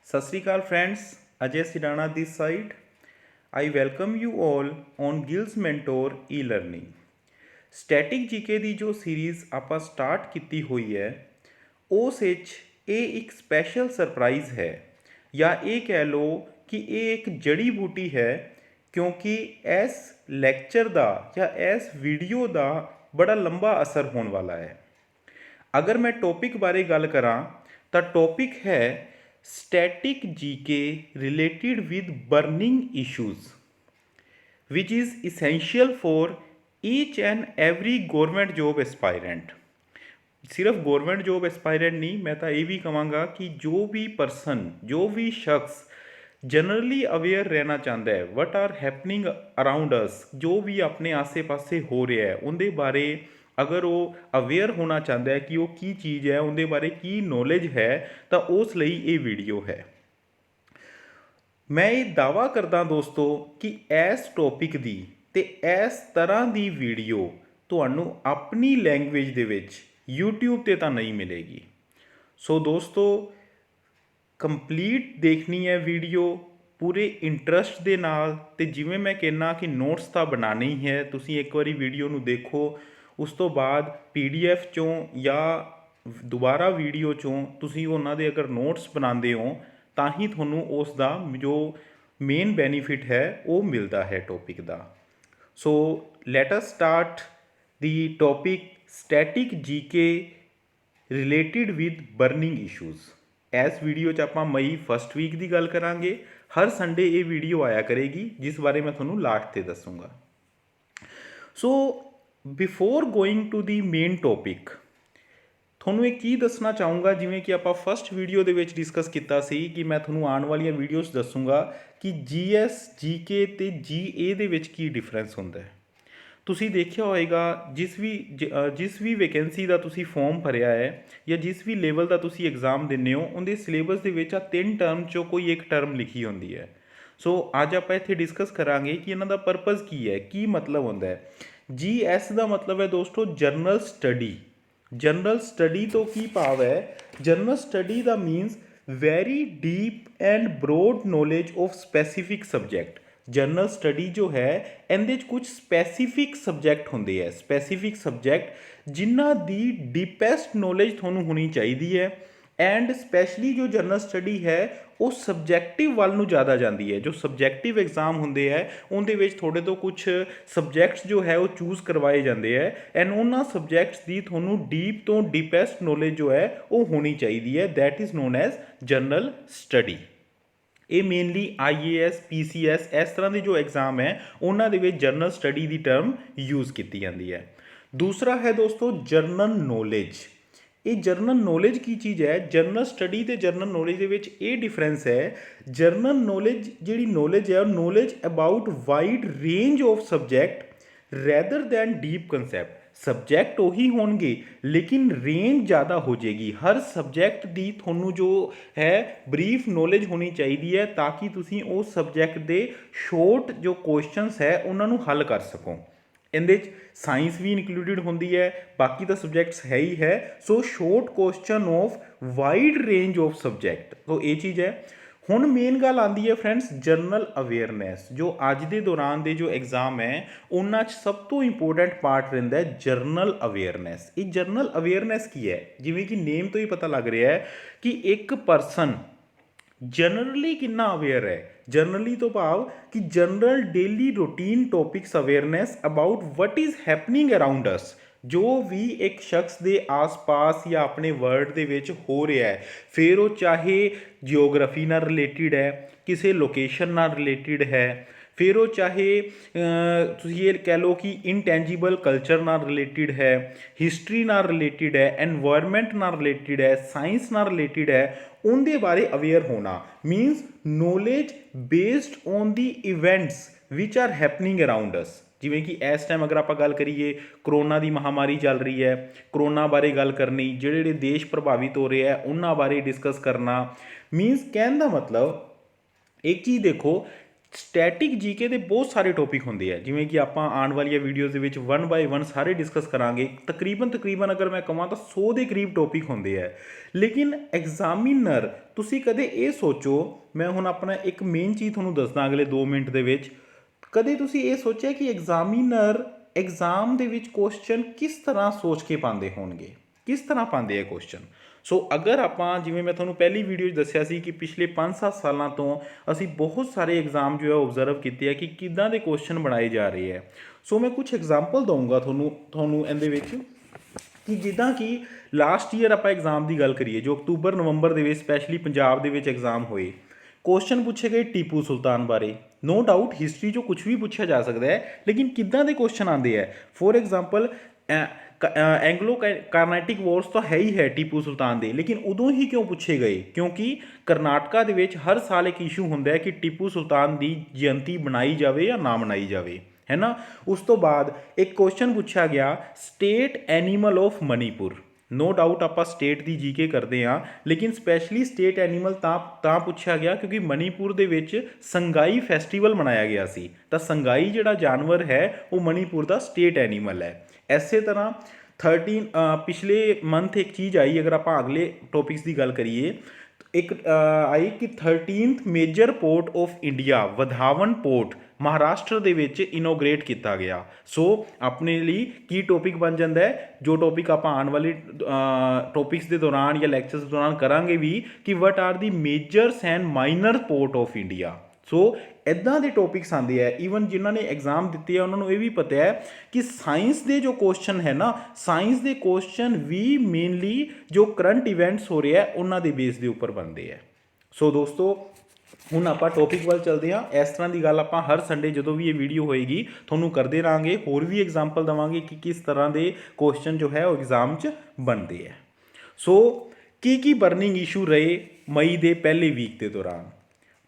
सत श्री अकाल friends, Ajay Sidana this side. I welcome you all on gills mentor e learning. Static GK की जो series आप स्टार्ट की हुई है उस ये एक स्पैशल सरप्राइज़ है या ये कह लो कि ये एक जड़ी बूटी है, क्योंकि इस लैक्चर का या इस वीडियो का बड़ा लंबा असर होने वाला है। अगर मैं टॉपिक बारे गल करा तो टॉपिक है static GK related with burning issues which is essential for each and every government job aspirant. सिर्फ गवर्नमेंट जॉब एस्पायरेंट नहीं, मैं तो ये भी कहूँगा कि जो भी पर्सन, जो भी शख्स जनरली अवेयर रहना चाहता है what are happening around us, जो भी अपने आसे पासे हो रहा है उनके बारे अगर वो अवेयर होना चाहता है कि वो की चीज़ है, उनके बारे की नॉलेज है, तो उस लिए ये वीडियो है। मैं ये दावा करदा दोस्तों कि इस टॉपिक की ते इस तरह की वीडियो तुहानू अपनी लैंग्वेज दे विच यूट्यूब ते तां नहीं मिलेगी। सो दोस्तों, कंप्लीट देखनी है वीडियो पूरे इंटरस्ट दे नाल, ते जिवें मैं कहना कि नोट्स तो बनाने ही है। तुसीं एक बारी वीडियो नू देखो, उस तो बाद PDF चों या दोबारा वीडियो चों तुसीं उन्हां दे अगर नोट्स बनाते हो तां ही तुहानू उस दा जो मेन बेनीफिट है वो मिलता है टॉपिक का। So let us start the topic static GK related with burning issues. इस वीडियो च आपां मई फस्ट वीक की गल करांगे। हर संडे ये वीडियो आया करेगी जिस बारे मैं थोनू लास्ट ते दसूँगा। So before going to the main topic थोनू एक की दसना चाहूँगा, जिमें कि आप फस्ट वीडियो के डिस्कस किया सी कि मैं थोनू आने वाली वीडियोज़ दसूँगा कि GS GK ते GA दे विच की डिफरेंस होंदा है। तुसी देखिया होएगा जिस भी वैकेंसी का तुसी फॉर्म भरिया है या जिस भी लेवल का तुसी एग्जाम दिन्ने हो उनके सिलेबस के विच 3 टर्म चो कोई एक टर्म लिखी होंदी है। सो अज आप इत्थे डिस्कस करांगे कि इन्हां दा पर्पज़ की है, की मतलब होंदा है। GS का मतलब है दोस्तों जरनल स्टडी। जनरल स्टडी तो की भाव है, जनरल स्टडी का means very deep and broad knowledge of specific subject. General study जो है इहदे कुछ स्पैसीफिक सब्जैक्ट होंगे है, स्पैसीफिक सब्जैक्ट जिन्हां दी डीपेस्ट नॉलेज थोनू होनी चाहिए है। एंड स्पैशली जो जनरल स्टडी है वो सब्जैक्टिव वाल नू ज़्यादा जाती है। जो सब्जैक्टिव एग्जाम होंगे है उनके थोड़े तो कुछ सब्जैक्ट्स जो है वो चूज़ करवाए जाते हैं एंड उन्होंने सब्जैक्ट्स की थोनू डीप तो डीपेस्ट नॉलेज जो है वो होनी चाहिए है। That is known as general study. ये मेनली IAS PCS इस तरह के जो एग्जाम है उन्होंने जनरल स्टडी की टर्म यूज़ की जाती है। दूसरा है दोस्तों जरनल नॉलेज। ये जरनल नॉलेज की चीज़ है। जनरल स्टडी ते जनरल नॉलेज ये डिफरेंस है। जनरल नॉलेज जी नॉलेज है knowledge about wide range of subject rather than deep concept. Subject उही होंगे लेकिन रेंज ज़्यादा हो जाएगी। हर सब्जैक्ट की थोनू जो है ब्रीफ नॉलेज होनी चाहिए है ताकि तुसी उस सब्जैक्ट के शॉर्ट जो क्वेश्चनस है उन्होंने हल कर सको। इहदे साइंस भी इंक्लूडिड होंदी है, बाकी तो सब्जैक्ट्स है ही है। So short question of wide range of subject, तो ये चीज़ है। हुण मेन गल आती है फ्रेंड्स जनरल अवेयरनैस। जो अज के दौरान के जो एग्जाम है उन्होंने सब तो इंपोर्टेंट पार्ट रहिंदा है जनरल अवेयरनैस। ये जनरल अवेयरनैस की है, जिवें कि नेम तो ही पता लग रहा है कि एक परसन जनरली कितना अवेयर है। जनरली तो भाव कि general daily routine topics awareness about what is happening around us. जो भी एक शख्स के आस पास या अपने वर्ल्ड के विच हो रहा है, फिर वो चाहे जियोग्राफी नाल रिलेटिड है, किसी लोकेशन नाल रिलेटिड है, फिर वो चाहे तुसीं ये कह लो कि इनटेंजिबल कल्चर नाल रिलेटिड है, हिस्टरी नाल रिलेटिड है, एनवायरनमेंट नाल रिलेटिड है, साइंस नाल रिलेटिड है, उनके बारे अवेयर होना means knowledge based on the events which are happening around us. जिमें कि इस टाइम अगर आप गल करिए करोना की महामारी चल रही है, करोना बारे गल करनी, जिहड़े देश प्रभावित हो रहे हैं उन्हां बारे डिस्कस करना। मीनस कहने का मतलब एक चीज़ देखो, ਸਟੈਟਿਕ ਜੀਕੇ ਦੇ ਬਹੁਤ ਸਾਰੇ ਟੌਪਿਕ ਹੁੰਦੇ ਆ, ਜਿਵੇਂ ਕਿ ਆਪਾਂ ਆਉਣ ਵਾਲੀਆਂ ਵੀਡੀਓਜ਼ ਦੇ ਵਿੱਚ 1 ਬਾਏ 1 ਸਾਰੇ ਡਿਸਕਸ ਕਰਾਂਗੇ। ਤਕਰੀਬਨ ਅਗਰ ਮੈਂ ਕਹਾਂ ਤਾਂ 100 ਦੇ ਕਰੀਬ ਟੌਪਿਕ ਹੁੰਦੇ ਆ। ਲੇਕਿਨ ਐਗਜ਼ਾਮੀਨਰ, ਤੁਸੀਂ ਕਦੇ ਇਹ ਸੋਚੋ, ਮੈਂ ਹੁਣ ਆਪਣਾ ਇੱਕ ਮੇਨ ਚੀਜ਼ ਤੁਹਾਨੂੰ ਦੱਸਦਾ ਅਗਲੇ 2 ਮਿੰਟ ਦੇ ਵਿੱਚ, ਕਦੇ ਤੁਸੀਂ ਇਹ ਸੋਚਿਆ ਕਿ ਐਗਜ਼ਾਮੀਨਰ ਐਗਜ਼ਾਮ ਦੇ ਵਿੱਚ ਕੁਐਸਚਨ ਕਿਸ ਤਰ੍ਹਾਂ ਸੋਚ ਕੇ ਪਾਉਂਦੇ ਹੋਣਗੇ, ਕਿਸ ਤਰ੍ਹਾਂ ਪਾਉਂਦੇ ਆ ਕੁਐਸਚਨ। ਸੋ ਅਗਰ ਆਪਾਂ, ਜਿਵੇਂ ਮੈਂ ਤੁਹਾਨੂੰ ਪਹਿਲੀ ਵੀਡੀਓ 'ਚ ਦੱਸਿਆ ਸੀ ਕਿ ਪਿਛਲੇ 5-7 ਸਾਲਾਂ ਤੋਂ ਅਸੀਂ ਬਹੁਤ ਸਾਰੇ ਐਗਜ਼ਾਮ ਜੋ ਹੈ ਓਬਜ਼ਰਵ ਕੀਤੇ ਆ ਕਿ ਕਿੱਦਾਂ ਦੇ ਕੁਐਸਚਨ ਬਣਾਏ ਜਾ ਰਹੇ ਹੈ। ਸੋ ਮੈਂ ਕੁਝ ਐਗਜ਼ਾਮਪਲ ਦਊਂਗਾ ਤੁਹਾਨੂੰ ਇਹਦੇ ਵਿੱਚ, ਕਿ ਜਿੱਦਾਂ ਕਿ ਲਾਸਟ ਈਅਰ ਆਪਾਂ ਐਗਜ਼ਾਮ ਦੀ ਗੱਲ ਕਰੀਏ, ਜੋ ਅਕਤੂਬਰ ਨਵੰਬਰ ਦੇ ਵਿੱਚ ਸਪੈਸ਼ਲੀ ਪੰਜਾਬ ਦੇ ਵਿੱਚ ਐਗਜ਼ਾਮ ਹੋਏ, ਕੁਐਸਚਨ ਪੁੱਛੇ ਗਏ ਟੀਪੂ ਸੁਲਤਾਨ ਬਾਰੇ। ਨੋ ਡਾਊਟ ਹਿਸਟਰੀ 'ਚੋਂ ਕੁਝ ਵੀ ਪੁੱਛਿਆ ਜਾ ਸਕਦਾ ਹੈ, ਲੇਕਿਨ ਕਿੱਦਾਂ ਦੇ ਕੁਐਸਚਨ ਆਉਂਦੇ ਹੈ। ਫੋਰ ਐਗਜ਼ਾਮਪਲ ਐਂਗਲੋ ਕਾਰਨੈਟਿਕ ਵਾਰਸ ਤਾਂ ਹੈ ਹੀ ਹੈ ਟੀਪੂ ਸੁਲਤਾਨ ਦੇ, ਲੇਕਿਨ ਉਦੋਂ ਹੀ ਕਿਉਂ ਪੁੱਛੇ ਗਏ? ਕਿਉਂਕਿ ਕਰਨਾਟਕਾ ਦੇ ਵਿੱਚ ਹਰ ਸਾਲ ਇੱਕ ਇਸ਼ੂ ਹੁੰਦਾ ਹੈ ਕਿ ਟੀਪੂ ਸੁਲਤਾਨ ਦੀ ਜਯੰਤੀ ਬਣਾਈ ਜਾਵੇ ਜਾਂ ਨਾ ਬਣਾਈ ਜਾਵੇ, ਹੈ ਨਾ। ਉਸ ਤੋਂ ਬਾਅਦ ਇੱਕ ਕੁਐਸਚਨ ਪੁੱਛਿਆ ਗਿਆ, state animal of Manipur. No doubt ਆਪਾਂ ਸਟੇਟ ਦੀ ਜੀਕੇ ਕਰਦੇ ਹਾਂ, ਲੇਕਿਨ ਸਪੈਸ਼ਲੀ ਸਟੇਟ ਐਨੀਮਲ ਤਾਂ ਪੁੱਛਿਆ ਗਿਆ ਕਿਉਂਕਿ ਮਨੀਪੁਰ ਦੇ ਵਿੱਚ ਸੰਗਾਈ ਫੈਸਟੀਵਲ ਮਨਾਇਆ ਗਿਆ ਸੀ, ਤਾਂ ਸੰਗਾਈ ਜਿਹੜਾ ਜਾਨਵਰ ਹੈ ਉਹ ਮਨੀਪੁਰ ਦਾ ਸਟੇਟ ਐਨੀਮਲ ਹੈ। ਇਸੇ ਤਰ੍ਹਾਂ ਪਿਛਲੇ ਮੰਥ ਇੱਕ ਚੀਜ਼ ਆਈ, ਅਗਰ ਆਪਾਂ ਅਗਲੇ ਟੌਪਿਕਸ ਦੀ ਗੱਲ ਕਰੀਏ, ਇੱਕ ਆਈ ਕਿ 13th major port of India Vadhavan port Maharashtra ਦੇ ਵਿੱਚ ਇਨੋਗ੍ਰੇਟ ਕੀਤਾ ਗਿਆ। ਸੋ ਆਪਣੇ ਲਈ ਕੀ ਟੌਪਿਕ ਬਣ ਜਾਂਦਾ ਹੈ, ਜੋ ਟੌਪਿਕ ਆਪਾਂ ਆਉਣ ਵਾਲੇ ਟੌਪਿਕਸ ਦੇ ਦੌਰਾਨ ਜਾਂ ਲੈਕਚਰਸ ਦੇ ਦੌਰਾਨ ਕਰਾਂਗੇ ਵੀ, ਕਿ what are the majors and minor port of India. So ਇੱਦਾਂ ਦੇ ਟੌਪਿਕਸ ਆਉਂਦੇ ਆ। ਈਵਨ ਜਿਨ੍ਹਾਂ ਨੇ ਐਗਜ਼ਾਮ ਦਿੱਤੇ ਆ ਉਹਨਾਂ ਨੂੰ ਇਹ ਵੀ ਪਤਾ ਹੈ ਕਿ ਸਾਇੰਸ ਦੇ ਜੋ ਕੁਐਸਚਨ ਹੈ ਨਾ, ਸਾਇੰਸ ਦੇ ਕੁਐਸਚਨ ਵੀ ਮੇਨਲੀ ਜੋ ਕਰੰਟ ਇਵੈਂਟਸ ਹੋ ਰਿਹਾ ਉਹਨਾਂ ਦੇ ਬੇਸ ਦੇ ਉੱਪਰ ਬਣਦੇ ਆ। ਸੋ ਦੋਸਤੋ, ਹੁਣ ਆਪਾਂ ਟੌਪਿਕ ਵੱਲ ਚੱਲਦੇ ਹਾਂ। ਇਸ ਤਰ੍ਹਾਂ ਦੀ ਗੱਲ ਆਪਾਂ ਹਰ ਸੰਡੇ ਜਦੋਂ ਵੀ ਇਹ ਵੀਡੀਓ ਹੋਏਗੀ ਤੁਹਾਨੂੰ ਕਰਦੇ ਰਹਾਂਗੇ, ਹੋਰ ਵੀ ਐਗਜ਼ਾਮਪਲ ਦੇਵਾਂਗੇ ਕਿ ਕਿਸ ਤਰ੍ਹਾਂ ਦੇ ਕੁਐਸਚਨ ਜੋ ਹੈ ਉਹ ਐਗਜ਼ਾਮ 'ਚ ਬਣਦੇ ਆ। ਸੋ ਕੀ ਬਰਨਿੰਗ ਇਸ਼ੂ ਰਹੇ ਮਈ ਦੇ ਪਹਿਲੇ ਵੀਕ ਦੇ ਦੌਰਾਨ?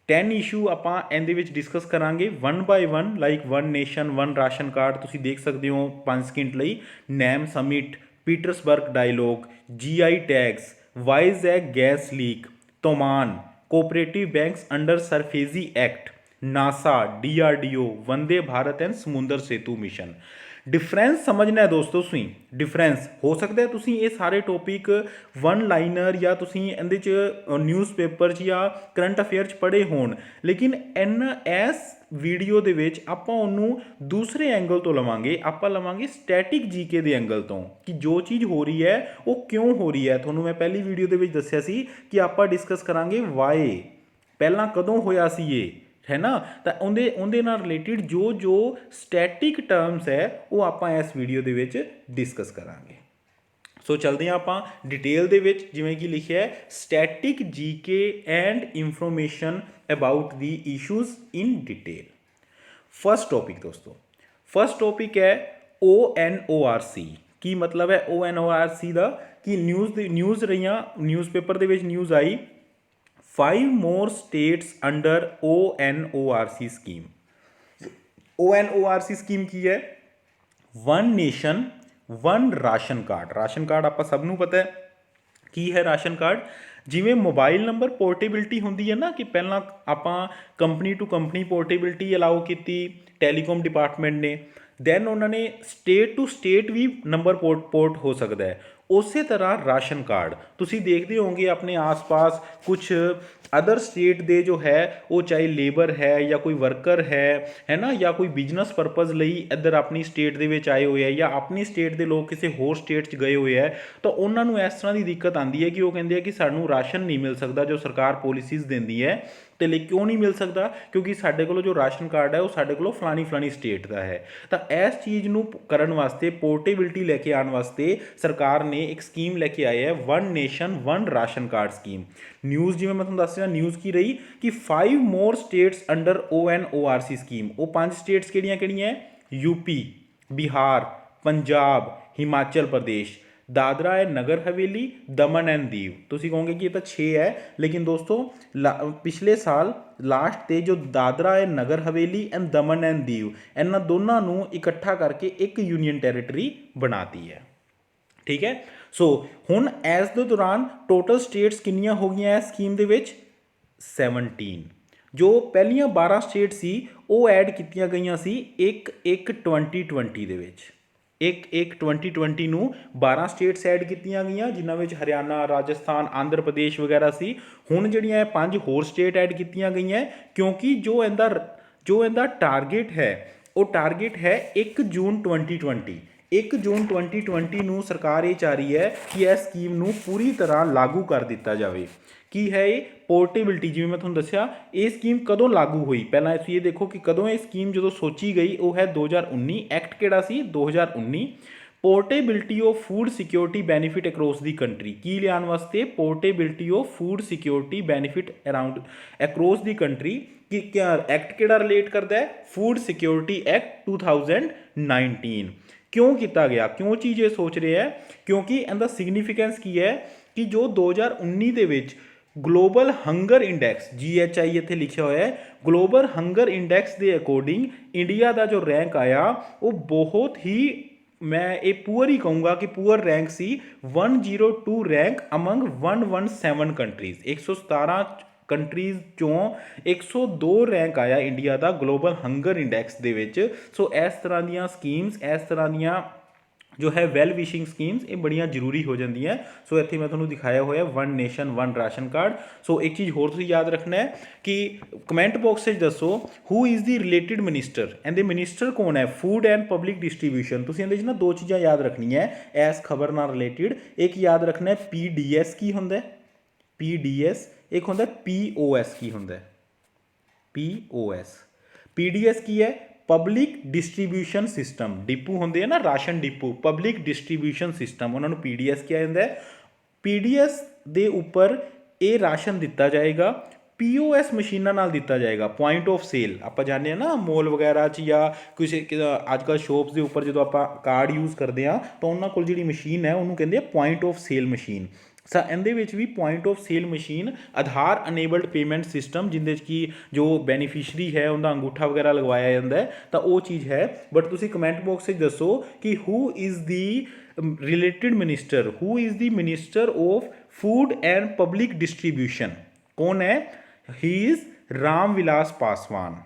10 ਇਸ਼ੂ ਆਪਾਂ ਇਹਦੇ ਵਿੱਚ ਡਿਸਕਸ ਕਰਾਂਗੇ 1 by 1, like 1 nation 1 ration card, ਤੁਸੀਂ ਦੇਖ ਸਕਦੇ ਹੋ 5 ਸਕਿੰਟ ਲਈ। NAM summit, Petersberg dialogue, GI tags, Vizag gas leak, ਤੋਮਾਨ, cooperative banks under SARFAESI act, NASA, DRDO, Vande Bharat and Samudra Setu mission. Difference ਸਮਝਣਾ ਹੈ ਦੋਸਤੋ ਤੁਸੀਂ, ਡਿਫਰੈਂਸ ਹੋ ਸਕਦਾ ਹੈ ਤੁਸੀਂ ਇਹ ਸਾਰੇ ਟੌਪਿਕ 1 ਲਾਈਨਰ ਜਾਂ ਤੁਸੀਂ ਇਹਦੇ 'ਚ ਨਿਊਜ਼ਪੇਪਰ 'ਚ ਜਾਂ ਕਰੰਟ ਅਫੇਅਰ 'ਚ ਪੜ੍ਹੇ ਹੋਣ, ਲੇਕਿਨ ਇਸ ਵੀਡੀਓ ਦੇ ਵਿੱਚ ਆਪਾਂ ਉਹਨੂੰ ਦੂਸਰੇ ਐਂਗਲ ਤੋਂ ਲਵਾਂਗੇ। ਆਪਾਂ ਲਵਾਂਗੇ ਸਟੈਟਿਕ ਜੀਕੇ ਦੇ ਐਂਗਲ ਤੋਂ, ਕਿ ਜੋ ਚੀਜ਼ ਹੋ ਰਹੀ ਹੈ ਉਹ ਕਿਉਂ ਹੋ ਰਹੀ ਹੈ। ਤੁਹਾਨੂੰ ਮੈਂ ਪਹਿਲੀ ਵੀਡੀਓ ਦੇ ਵਿੱਚ ਦੱਸਿਆ ਸੀ ਕਿ ਆਪਾਂ ਡਿਸਕਸ ਕਰਾਂਗੇ ਵਾਈ, ਪਹਿਲਾਂ ਕਦੋਂ ਹੋਇਆ ਸੀ ਇਹ, ਹੈ ਨਾ। ਤਾਂ ਉਹਦੇ ਨਾਲ ਰਿਲੇਟਿਡ ਜੋ ਸਟੈਟਿਕ ਟਰਮਸ ਹੈ ਉਹ ਆਪਾਂ ਇਸ ਵੀਡੀਓ ਦੇ ਵਿੱਚ ਡਿਸਕਸ ਕਰਾਂਗੇ। ਸੋ ਚਲਦੇ ਹਾਂ ਆਪਾਂ ਡਿਟੇਲ ਦੇ ਵਿੱਚ, ਜਿਵੇਂ ਕਿ ਲਿਖਿਆ ਹੈ static GK and information about the issues in detail. First topic ਦੋਸਤੋ, ਫਸਟ ਟੌਪਿਕ ਹੈ ONORC। ਕੀ ਮਤਲਬ ਹੈ ONORC ਦਾ? ਕਿ ਨਿਊਜ਼ ਰਹੀਆਂ, ਨਿਊਜ਼ਪੇਪਰ ਦੇ ਵਿੱਚ ਨਿਊਜ਼ ਆਈ 5 more states under ONORC scheme. ONORC scheme ਕੀ ਹੈ? 1 nation 1 ration card. Ration card ਆਪਾਂ ਸਭ ਨੂੰ ਪਤਾ ਹੈ ਕੀ ਹੈ ਰਾਸ਼ਨ ਕਾਰਡ। ਜਿਵੇਂ ਮੋਬਾਈਲ ਨੰਬਰ ਪੋਰਟੇਬਿਲਿਟੀ ਹੁੰਦੀ ਹੈ ਨਾ, ਕਿ ਪਹਿਲਾਂ ਆਪਾਂ company to company portability allow ਕੀਤੀ ਟੈਲੀਕਾਮ ਡਿਪਾਰਟਮੈਂਟ ਨੇ, ਦੈਨ ਉਹਨਾਂ ਨੇ ਸਟੇਟ ਟੂ ਸਟੇਟ ਵੀ ਨੰਬਰ ਪੋਰਟ ਹੋ ਸਕਦਾ ਹੈ। ਉਸੇ ਤਰ੍ਹਾਂ ਰਾਸ਼ਨ ਕਾਰਡ ਤੁਸੀਂ ਦੇਖਦੇ ਹੋਵੋਗੇ ਆਪਣੇ ਆਸ-ਪਾਸ ਕੁਛ ਅਦਰ ਸਟੇਟ ਦੇ ਜੋ ਹੈ ਉਹ ਚਾਹੇ ਲੇਬਰ ਹੈ ਜਾਂ ਕੋਈ ਵਰਕਰ ਹੈ ਨਾ, ਜਾਂ ਕੋਈ ਬਿਜ਼ਨਸ ਪਰਪਸ ਲਈ ਇੱਧਰ ਆਪਣੀ ਸਟੇਟ ਦੇ ਵਿੱਚ ਆਏ ਹੋਏ ਹੈ, ਜਾਂ ਆਪਣੀ ਸਟੇਟ ਦੇ ਲੋਕ ਕਿਸੇ ਹੋਰ ਸਟੇਟ 'ਚ ਗਏ ਹੋਏ ਹੈ, ਤਾਂ ਉਹਨਾਂ ਨੂੰ ਇਸ ਤਰ੍ਹਾਂ ਦੀ ਦਿੱਕਤ ਆਉਂਦੀ ਹੈ ਕਿ ਉਹ ਕਹਿੰਦੇ ਆ ਕਿ ਸਾਨੂੰ ਰਾਸ਼ਨ ਨਹੀਂ ਮਿਲ ਸਕਦਾ ਜੋ ਸਰਕਾਰ ਪੋਲਿਸੀਜ਼ ਦਿੰਦੀ ਹੈ। ਤੇ ਲਈ ਕਿਉਂ ਨਹੀਂ ਮਿਲ ਸਕਦਾ? ਕਿਉਂਕਿ ਸਾਡੇ ਕੋਲ ਜੋ ਰਾਸ਼ਨ ਕਾਰਡ ਹੈ ਉਹ ਸਾਡੇ ਕੋਲੋਂ ਫਲਾਣੀ ਸਟੇਟ ਦਾ ਹੈ। ਤਾਂ ਇਸ ਚੀਜ਼ ਨੂੰ ਕਰਨ ਵਾਸਤੇ, ਪੋਰਟੇਬਿਲਿਟੀ ਲੈ ਕੇ ਆਉਣ ਵਾਸਤੇ ਸਰਕਾਰ ਨੇ ਇੱਕ ਸਕੀਮ ਲੈ ਕੇ ਆਈ ਹੈ 1 nation 1 ration card scheme. News ਜਿਵੇਂ ਮੈਂ ਤੁਹਾਨੂੰ ਦੱਸ ਰਿਹਾ, ਨਿਊਜ਼ ਕੀ ਰਹੀ ਕਿ 5 more states under ONORC scheme. ਉਹ 5 ਸਟੇਟਸ ਕਿਹੜੀਆਂ ਹੈ? UP, Bihar, Punjab, Himachal Pradesh, Dadra and Nagar Haveli, Daman and Diu. ਤੁਸੀਂ ਕਹੋਗੇ ਕਿ ਇਹ ਤਾਂ 6 ਹੈ, ਲੇਕਿਨ ਦੋਸਤੋ ਪਿਛਲੇ ਸਾਲ ਲਾਸਟ ਤੇ ਜੋ Dadra and Nagar Haveli and Daman and Diu, ਇਹਨਾਂ ਦੋਨਾਂ ਨੂੰ ਇਕੱਠਾ ਕਰਕੇ ਇੱਕ ਯੂਨੀਅਨ ਟੈਰੀਟਰੀ ਬਣਾਤੀ ਹੈ। ਠੀਕ ਹੈ। ਸੋ ਹੁਣ ਇਸ ਦੇ ਦੌਰਾਨ ਟੋਟਲ ਸਟੇਟਸ ਕਿੰਨੀਆਂ ਹੋ ਗਈਆਂ ਇਸ ਸਕੀਮ ਦੇ ਵਿੱਚ? 17। जो पहलियां 12 स्टेट सी वो ऐड कीतियां गईयां सी एक 2020 ਦੇ ਵਿੱਚ एक 2020 ਨੂੰ 12 ਸਟੇਟਸ ਐਡ ਕੀਤੀਆਂ ਗਈਆਂ ਜਿਨ੍ਹਾਂ ਵਿੱਚ ਹਰਿਆਣਾ ਰਾਜਸਥਾਨ ਆਂਧਰ ਪ੍ਰਦੇਸ਼ ਵਗੈਰਾ ਸੀ। ਹੁਣ ਜਿਹੜੀਆਂ 5 ਹੋਰ ਸਟੇਟ ਐਡ ਕੀਤੀਆਂ ਗਈਆਂ ਕਿਉਂਕਿ ਜੋ ਇਹਦਾ ਟਾਰਗੇਟ ਹੈ ਉਹ ਟਾਰਗੇਟ ਹੈ 1 ਜੂਨ 2020। 1 ਜੂਨ 2020 ਨੂੰ ਸਰਕਾਰ ਇਹ ਚਾਹ ਰਹੀ ਹੈ ਕਿ ਇਹ ਸਕੀਮ ਨੂੰ ਪੂਰੀ ਤਰ੍ਹਾਂ ਲਾਗੂ ਕਰ ਦਿੱਤਾ ਜਾਵੇ। ਕੀ ਹੈ ਇਹ ਪੋਰਟੇਬਿਲਿਟੀ, ਜਿਵੇਂ ਮੈਂ ਤੁਹਾਨੂੰ ਦੱਸਿਆ ਇਹ ਸਕੀਮ ਕਦੋਂ ਲਾਗੂ ਹੋਈ। ਪਹਿਲਾਂ ਅਸੀਂ ਇਹ ਦੇਖੋ ਕਿ ਕਦੋਂ ਇਹ ਸਕੀਮ ਜਦੋਂ ਸੋਚੀ ਗਈ ਉਹ ਹੈ 2019। ਐਕਟ ਕਿਹੜਾ ਸੀ 2019। Portability of food security benefit across the country, ਕੀ ਲਿਆਉਣ ਵਾਸਤੇ portability of food security benefit around across the country. ਕਿ ਐਕਟ ਕਿਹੜਾ ਰਿਲੇਟ ਕਰਦਾ ਹੈ ਫੂਡ ਸਿਕਿਉਰਿਟੀ ਐਕਟ 2019। ਕਿਉਂ ਕੀਤਾ ਗਿਆ, ਕਿਉਂ ਚੀਜ਼ ਇਹ ਸੋਚ ਰਿਹਾ ਹੈ ਕਿਉਂਕਿ ਇਹਦਾ ਸਿਗਨੀਫਿਕੈਂਸ ਕੀ ਹੈ ਕਿ ਜੋ 2019 ਦੇ ਵਿੱਚ ਗਲੋਬਲ ਹੰਗਰ ਇੰਡੈਕਸ GHI ਇੱਥੇ ਲਿਖਿਆ ਹੋਇਆ ਹੈ, ਗਲੋਬਲ ਹੰਗਰ ਇੰਡੈਕਸ ਦੇ ਅਕੋਰਡਿੰਗ ਇੰਡੀਆ ਦਾ ਜੋ ਰੈਂਕ ਆਇਆ ਉਹ ਬਹੁਤ ਹੀ, ਮੈਂ ਇਹ ਪੂਅਰ ਹੀ ਕਹੂੰਗਾ ਕਿ ਪੂਅਰ ਰੈਂਕ ਸੀ। 102 ਰੈਂਕ ਅਮੰਗ 117 ਕੰਟਰੀਜ਼। 117 ਕੰਟਰੀਜ਼ ਚੋਂ 102 ਰੈਂਕ ਆਇਆ ਇੰਡੀਆ ਦਾ ਗਲੋਬਲ ਹੰਗਰ ਇੰਡੈਕਸ ਦੇ ਵਿੱਚ। ਸੋ ਇਸ ਤਰ੍ਹਾਂ ਦੀਆਂ ਸਕੀਮਸ, ਇਸ ਤਰ੍ਹਾਂ ਦੀਆਂ ਜੋ ਹੈ ਵੈਲ ਵਿਸ਼ਿੰਗ ਸਕੀਮਸ ਇਹ ਬੜੀਆਂ ਜ਼ਰੂਰੀ ਹੋ ਜਾਂਦੀਆਂ। ਸੋ ਇੱਥੇ ਮੈਂ ਤੁਹਾਨੂੰ ਦਿਖਾਇਆ ਹੋਇਆ 1 ਨੇਸ਼ਨ 1 ਰਾਸ਼ਨ ਕਾਰਡ। ਸੋ ਇੱਕ ਚੀਜ਼ ਹੋਰ ਤੁਸੀਂ ਯਾਦ ਰੱਖਣਾ ਹੈ ਕਿ ਕਮੈਂਟ ਬਾਕਸ ਵਿੱਚ ਦੱਸੋ who is the related minister. ਇਹਦੇ ਮਿਨਿਸਟਰ ਕੌਣ ਹੈ, ਫੂਡ ਐਂਡ ਪਬਲਿਕ ਡਿਸਟ੍ਰੀਬਿਊਸ਼ਨ। ਤੁਸੀਂ ਇਹਦੇ 'ਚ ਨਾ ਦੋ ਚੀਜ਼ਾਂ ਯਾਦ ਰੱਖਣੀਆਂ ਇਸ ਖਬਰ ਨਾਲ ਰਿਲੇਟਿਡ। ਇੱਕ ਯਾਦ ਰੱਖਣਾ ਹੈ PDS ਕੀ ਹੁੰਦਾ, PDS। ਇੱਕ ਹੁੰਦਾ POS ਕੀ ਹੁੰਦਾ, POS। PDS ਕੀ ਹੈ ਪਬਲਿਕ ਡਿਸਟ੍ਰੀਬਿਊਸ਼ਨ ਸਿਸਟਮ। ਡਿਪੂ ਹੁੰਦੇ ਆ ਨਾ ration depot, public distribution system, ਉਹਨਾਂ ਨੂੰ PDS ਕਿਹਾ ਜਾਂਦਾ ਹੈ। PDS ਦੇ ਉੱਪਰ ਇਹ ਰਾਸ਼ਨ ਦਿੱਤਾ ਜਾਏਗਾ, POS ਮਸ਼ੀਨਾਂ ਨਾਲ ਦਿੱਤਾ ਜਾਏਗਾ, ਪੁਆਇੰਟ ਆਫ ਸੇਲ। ਆਪਾਂ ਜਾਣਦੇ ਹਾਂ ਨਾ ਮੋਲ ਵਗੈਰਾ 'ਚ ਜਾਂ ਕਿਸੇ ਅੱਜ ਕੱਲ੍ਹ ਸ਼ੋਪਸ ਦੇ ਉੱਪਰ ਜਦੋਂ ਆਪਾਂ ਕਾਰਡ ਯੂਜ਼ ਕਰਦੇ ਹਾਂ ਤਾਂ ਉਹਨਾਂ ਕੋਲ ਜਿਹੜੀ ਮਸ਼ੀਨ ਹੈ ਉਹਨੂੰ ਕਹਿੰਦੇ ਆ ਪੁਆਇੰਟ ਆਫ ਸੇਲ ਮਸ਼ੀਨ। ਸਾ ਇਹਦੇ ਵਿੱਚ ਵੀ point of sale machine Aadhaar enabled payment system ਜਿਹਦੇ 'ਚ ਕਿ ਜੋ ਬੈਨੀਫਿਸ਼ਰੀ ਹੈ ਉਹਦਾ ਅੰਗੂਠਾ ਵਗੈਰਾ ਲਗਵਾਇਆ ਜਾਂਦਾ ਹੈ ਤਾਂ ਉਹ ਚੀਜ਼ ਹੈ। ਬਟ ਤੁਸੀਂ ਕਮੈਂਟ ਬਾਕਸ ਵਿੱਚ ਦੱਸੋ ਕਿ who is the related minister, who is the minister of food and public distribution. ਕੌਣ ਹੈ, ਹੀ ਇਜ਼ ਰਾਮ ਵਿਲਾਸ ਪਾਸਵਾਨ।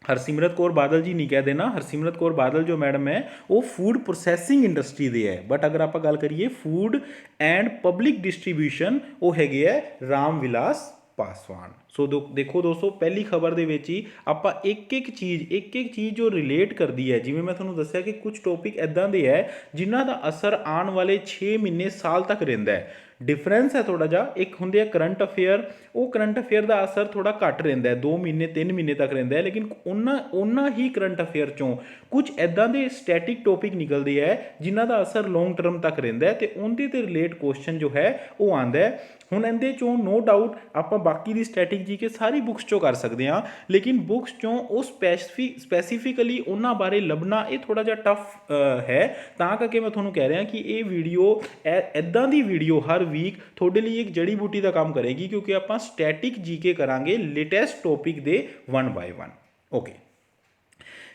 ਹਰਸਿਮਰਤ ਕੌਰ ਬਾਦਲ ਜੀ ਨਹੀਂ ਕਹਿ ਦੇਣਾ। ਹਰਸਿਮਰਤ ਕੌਰ ਬਾਦਲ ਜੋ ਮੈਡਮ ਹੈ ਉਹ ਫੂਡ ਪ੍ਰੋਸੈਸਿੰਗ ਇੰਡਸਟਰੀ ਦੇ ਹੈ, ਬਟ ਅਗਰ ਆਪਾਂ ਗੱਲ ਕਰੀਏ ਫੂਡ ਐਂਡ ਪਬਲਿਕ ਡਿਸਟ੍ਰੀਬਿਊਸ਼ਨ ਉਹ ਹੈਗੇ ਹੈ ਰਾਮ ਵਿਲਾਸ ਪਾਸਵਾਨ। ਸੋ ਦੇਖੋ ਦੋਸਤੋ ਪਹਿਲੀ ਖਬਰ ਦੇ ਵਿੱਚ ਹੀ ਆਪਾਂ ਇੱਕ ਇੱਕ ਚੀਜ਼ ਜੋ ਰਿਲੇਟ ਕਰਦੀ ਹੈ। ਜਿਵੇਂ ਮੈਂ ਤੁਹਾਨੂੰ ਦੱਸਿਆ ਕਿ ਕੁਝ ਟੌਪਿਕ ਇੱਦਾਂ ਦੇ ਹੈ ਜਿਨ੍ਹਾਂ ਦਾ ਅਸਰ ਆਉਣ ਵਾਲੇ 6 ਮਹੀਨੇ ਸਾਲ ਤੱਕ ਰਹਿੰਦਾ ਹੈ। ਡਿਫਰੈਂਸ ਹੈ ਥੋੜਾ ਜਿਹਾ, ਇੱਕ ਹੁੰਦੇ ਆ ਕਰੰਟ ਅਫੇਅਰ, ਉਹ ਕਰੰਟ ਅਫੇਅਰ ਦਾ ਅਸਰ ਥੋੜਾ ਘੱਟ ਰਹਿੰਦਾ ਹੈ, 2 ਮਹੀਨੇ 3 ਮਹੀਨੇ ਤੱਕ ਰਹਿੰਦਾ ਹੈ। ਲੇਕਿਨ ਉਹਨਾਂ ਹੀ ਕਰੰਟ ਅਫੇਅਰ ਚੋਂ ਕੁਝ ਇੱਦਾਂ ਦੇ ਸਟੈਟਿਕ ਟੌਪਿਕ ਨਿਕਲਦੇ ਹੈ ਜਿਨ੍ਹਾਂ ਦਾ ਅਸਰ ਲੌਂਗ ਟਰਮ ਤੱਕ ਰਹਿੰਦਾ ਹੈ ਤੇ ਉਹਦੇ ਤੇ ਰਿਲੇਟ ਕੁਐਸਚਨ ਜੋ ਹੈ ਉਹ ਆਉਂਦਾ ਹੈ। ਹੁਣ ਇਹਦੇ ਚੋਂ ਨੋ ਡਾਊਟ ਆਪਾਂ ਬਾਕੀ ਦੀ ਸਟੈਟਿਕ ਜੀਕੇ ਸਾਰੀ ਬੁੱਕਸ ਚੋਂ ਕਰ ਸਕਦੇ ਹਾਂ, ਲੇਕਿਨ ਬੁੱਕਸ ਚੋਂ ਉਹ ਸਪੈਸੀਫਿਕਲੀ ਉਹਨਾਂ ਬਾਰੇ ਲੱਭਣਾ ਇਹ ਥੋੜਾ ਜਿਹਾ ਟਫ ਹੈ। ਤਾਂ ਕਰਕੇ ਮੈਂ ਤੁਹਾਨੂੰ ਕਹਿ ਰਿਹਾ ਕਿ ਇਹ ਵੀਡੀਓ ਇੱਦਾਂ ਦੀ ਵੀਡੀਓ ਹਰ ਵੀਕ ਤੁਹਾਡੇ ਲਈ ਇੱਕ ਜੜੀ ਬੂਟੀ ਦਾ ਕੰਮ ਕਰੇਗੀ, ਕਿਉਂਕਿ ਆਪਾਂ ਸਟੈਟਿਕ ਜੀਕੇ ਕਰਾਂਗੇ ਲੇਟੈਸਟ ਟੌਪਿਕ ਦੇ 1 by 1। Okay,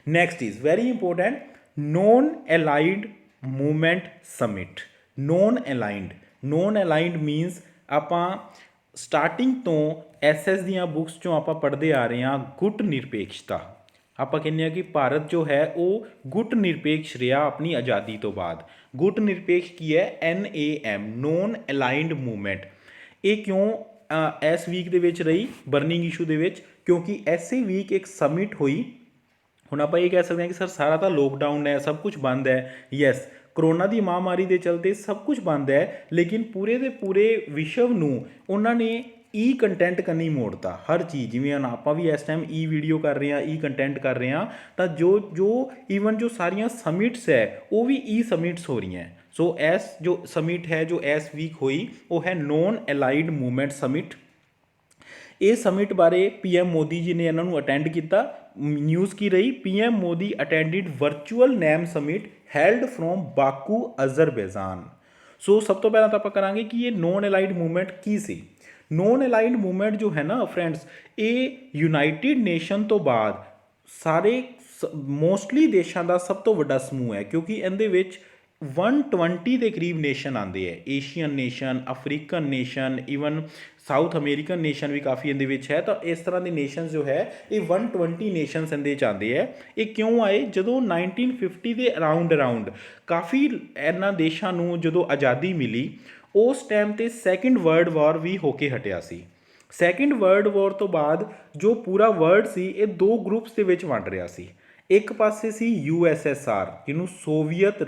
next is very important non aligned movement summit. Non aligned means ਆਪਾਂ ਸਟਾਰਟਿੰਗ ਤੋਂ SS ਦੀਆਂ ਬੁੱਕਸ ਚੋਂ ਆਪਾਂ ਪੜ੍ਹਦੇ ਆ ਰਹੇ ਹਾਂ ਗੁੱਟ ਨਿਰਪੇਖਤਾ। ਆਪਾਂ ਕਹਿੰਦੇ ਹਾਂ ਕਿ ਭਾਰਤ ਜੋ ਹੈ ਉਹ ਗੁੱਟ ਨਿਰਪੇਖ ਰਿਹਾ ਆਪਣੀ ਆਜ਼ਾਦੀ ਤੋਂ ਬਾਅਦ। ਗੁੱਟ ਨਿਰਪੇਖ ਕੀ ਹੈ, NAM ਨੋਨ ਅਲਾਈਨਡ ਮੂਵਮੈਂਟ। ਇਹ ਕਿਉਂ ਇਸ ਵੀਕ ਦੇ ਵਿੱਚ ਰਹੀ ਬਰਨਿੰਗ ਇਸ਼ੂ ਦੇ ਵਿੱਚ, ਕਿਉਂਕਿ ਐਸੇ ਵੀਕ ਇੱਕ ਸਮਿਟ ਹੋਈ। ਹੁਣ ਆਪਾਂ ਇਹ ਕਹਿ ਸਕਦੇ ਹਾਂ ਕਿ ਸਰ ਸਾਰਾ ਤਾਂ ਲੋਕਡਾਊਨ ਹੈ, ਸਭ ਕੁਝ ਬੰਦ ਹੈ। ਯੈਸ, ਕਰੋਨਾ ਦੀ ਮਹਾਮਾਰੀ ਦੇ ਚਲਤੇ ਸਭ ਕੁਝ ਬੰਦ ਹੈ, ਲੇਕਿਨ ਪੂਰੇ ਦੇ ਪੂਰੇ ਵਿਸ਼ਵ ਨੂੰ ਉਹਨਾਂ ਨੇ ਕੰਟੈਂਟ ਕਰਨੀ ਮੋੜਤਾ। ਹਰ ਚੀਜ਼, ਜਿਵੇਂ ਹੁਣ ਆਪਾਂ ਵੀ ਇਸ ਟਾਈਮ ਵੀਡੀਓ ਕਰ ਰਹੇ ਹਾਂ, ਕੰਟੈਂਟ ਕਰ ਰਹੇ ਹਾਂ, ਤਾਂ ਜੋ ਈਵਨ ਜੋ ਸਾਰੀਆਂ ਸਮਿਟਸ ਹੈ ਉਹ ਵੀ ਸਮਿਟਸ ਹੋ ਰਹੀਆਂ। ਸੋ ਇਸ ਜੋ ਸਮਿਟ ਹੈ ਜੋ ਇਸ ਵੀਕ ਹੋਈ ਉਹ ਹੈ ਨੋਨ ਅਲਾਈਨਡ ਮੂਵਮੈਂਟ ਸਮਿਟ। ਇਹ ਸਮਿਟ ਬਾਰੇ PM ਮੋਦੀ ਜੀ ਨੇ ਇਹਨਾਂ ਨੂੰ ਅਟੈਂਡ ਕੀਤਾ। ਨਿਊਜ਼ ਕੀ ਰਹੀ, PM Modi attended virtual NAM summit held from Baku Azerbaijan. So ਸਭ ਤੋਂ ਪਹਿਲਾਂ ਤਾਂ ਆਪਾਂ ਕਰਾਂਗੇ ਕਿ ਇਹ ਨੋਨ ਅਲਾਈਨਡ ਮੂਵਮੈਂਟ ਕੀ ਸੀ। ਨੋਨ ਅਲਾਈਨਡ ਮੂਵਮੈਂਟ ਜੋ ਹੈ ਨਾ ਫਰੈਂਡਸ, ਇਹ ਯੂਨਾਈਟਿਡ ਨੇਸ਼ਨ ਤੋਂ ਬਾਅਦ ਸਾਰੇ ਮੋਸਟਲੀ ਦੇਸ਼ਾਂ ਦਾ ਸਭ ਤੋਂ ਵੱਡਾ ਸਮੂਹ ਹੈ, ਕਿਉਂਕਿ ਇਹਦੇ ਵਿੱਚ 120 ਦੇ ਕਰੀਬ ਨੇਸ਼ਨ ਆਉਂਦੇ ਹੈ। Asian nation, African nation, even south American nation ਵੀ ਕਾਫੀ ਇਹਦੇ ਵਿੱਚ ਹੈ। ਤਾਂ ਇਸ ਤਰ੍ਹਾਂ ਦੇ ਨੇਸ਼ਨਸ ਜੋ ਹੈ ਇਹ 120 ਨੇਸ਼ਨਸ ਇਹਦੇ 'ਚ ਆਉਂਦੇ ਹੈ। ਇਹ ਕਿਉਂ ਆਏ? ਜਦੋਂ 1950 ਦੇ ਅਰਾਊਂਡ ਕਾਫੀ ਇਹਨਾਂ ਦੇਸ਼ਾਂ ਨੂੰ ਜਦੋਂ ਆਜ਼ਾਦੀ ਮਿਲੀ, ਉਸ ਟਾਈਮ 'ਤੇ ਸੈਕਿੰਡ ਵਰਲਡ ਵਾਰ ਵੀ ਹੋ ਕੇ ਹਟਿਆ ਸੀ। ਸੈਕਿੰਡ ਵਰਲਡ ਵਾਰ ਤੋਂ ਬਾਅਦ ਜੋ ਪੂਰਾ ਵਰਲਡ ਸੀ ਇਹ ਦੋ ਗਰੁੱਪਸ ਦੇ ਵਿੱਚ ਵੰਡ ਰਿਹਾ ਸੀ। ਇੱਕ ਪਾਸੇ ਸੀ USSR, ਜਿਹਨੂੰ ਸੋਵੀਅਤ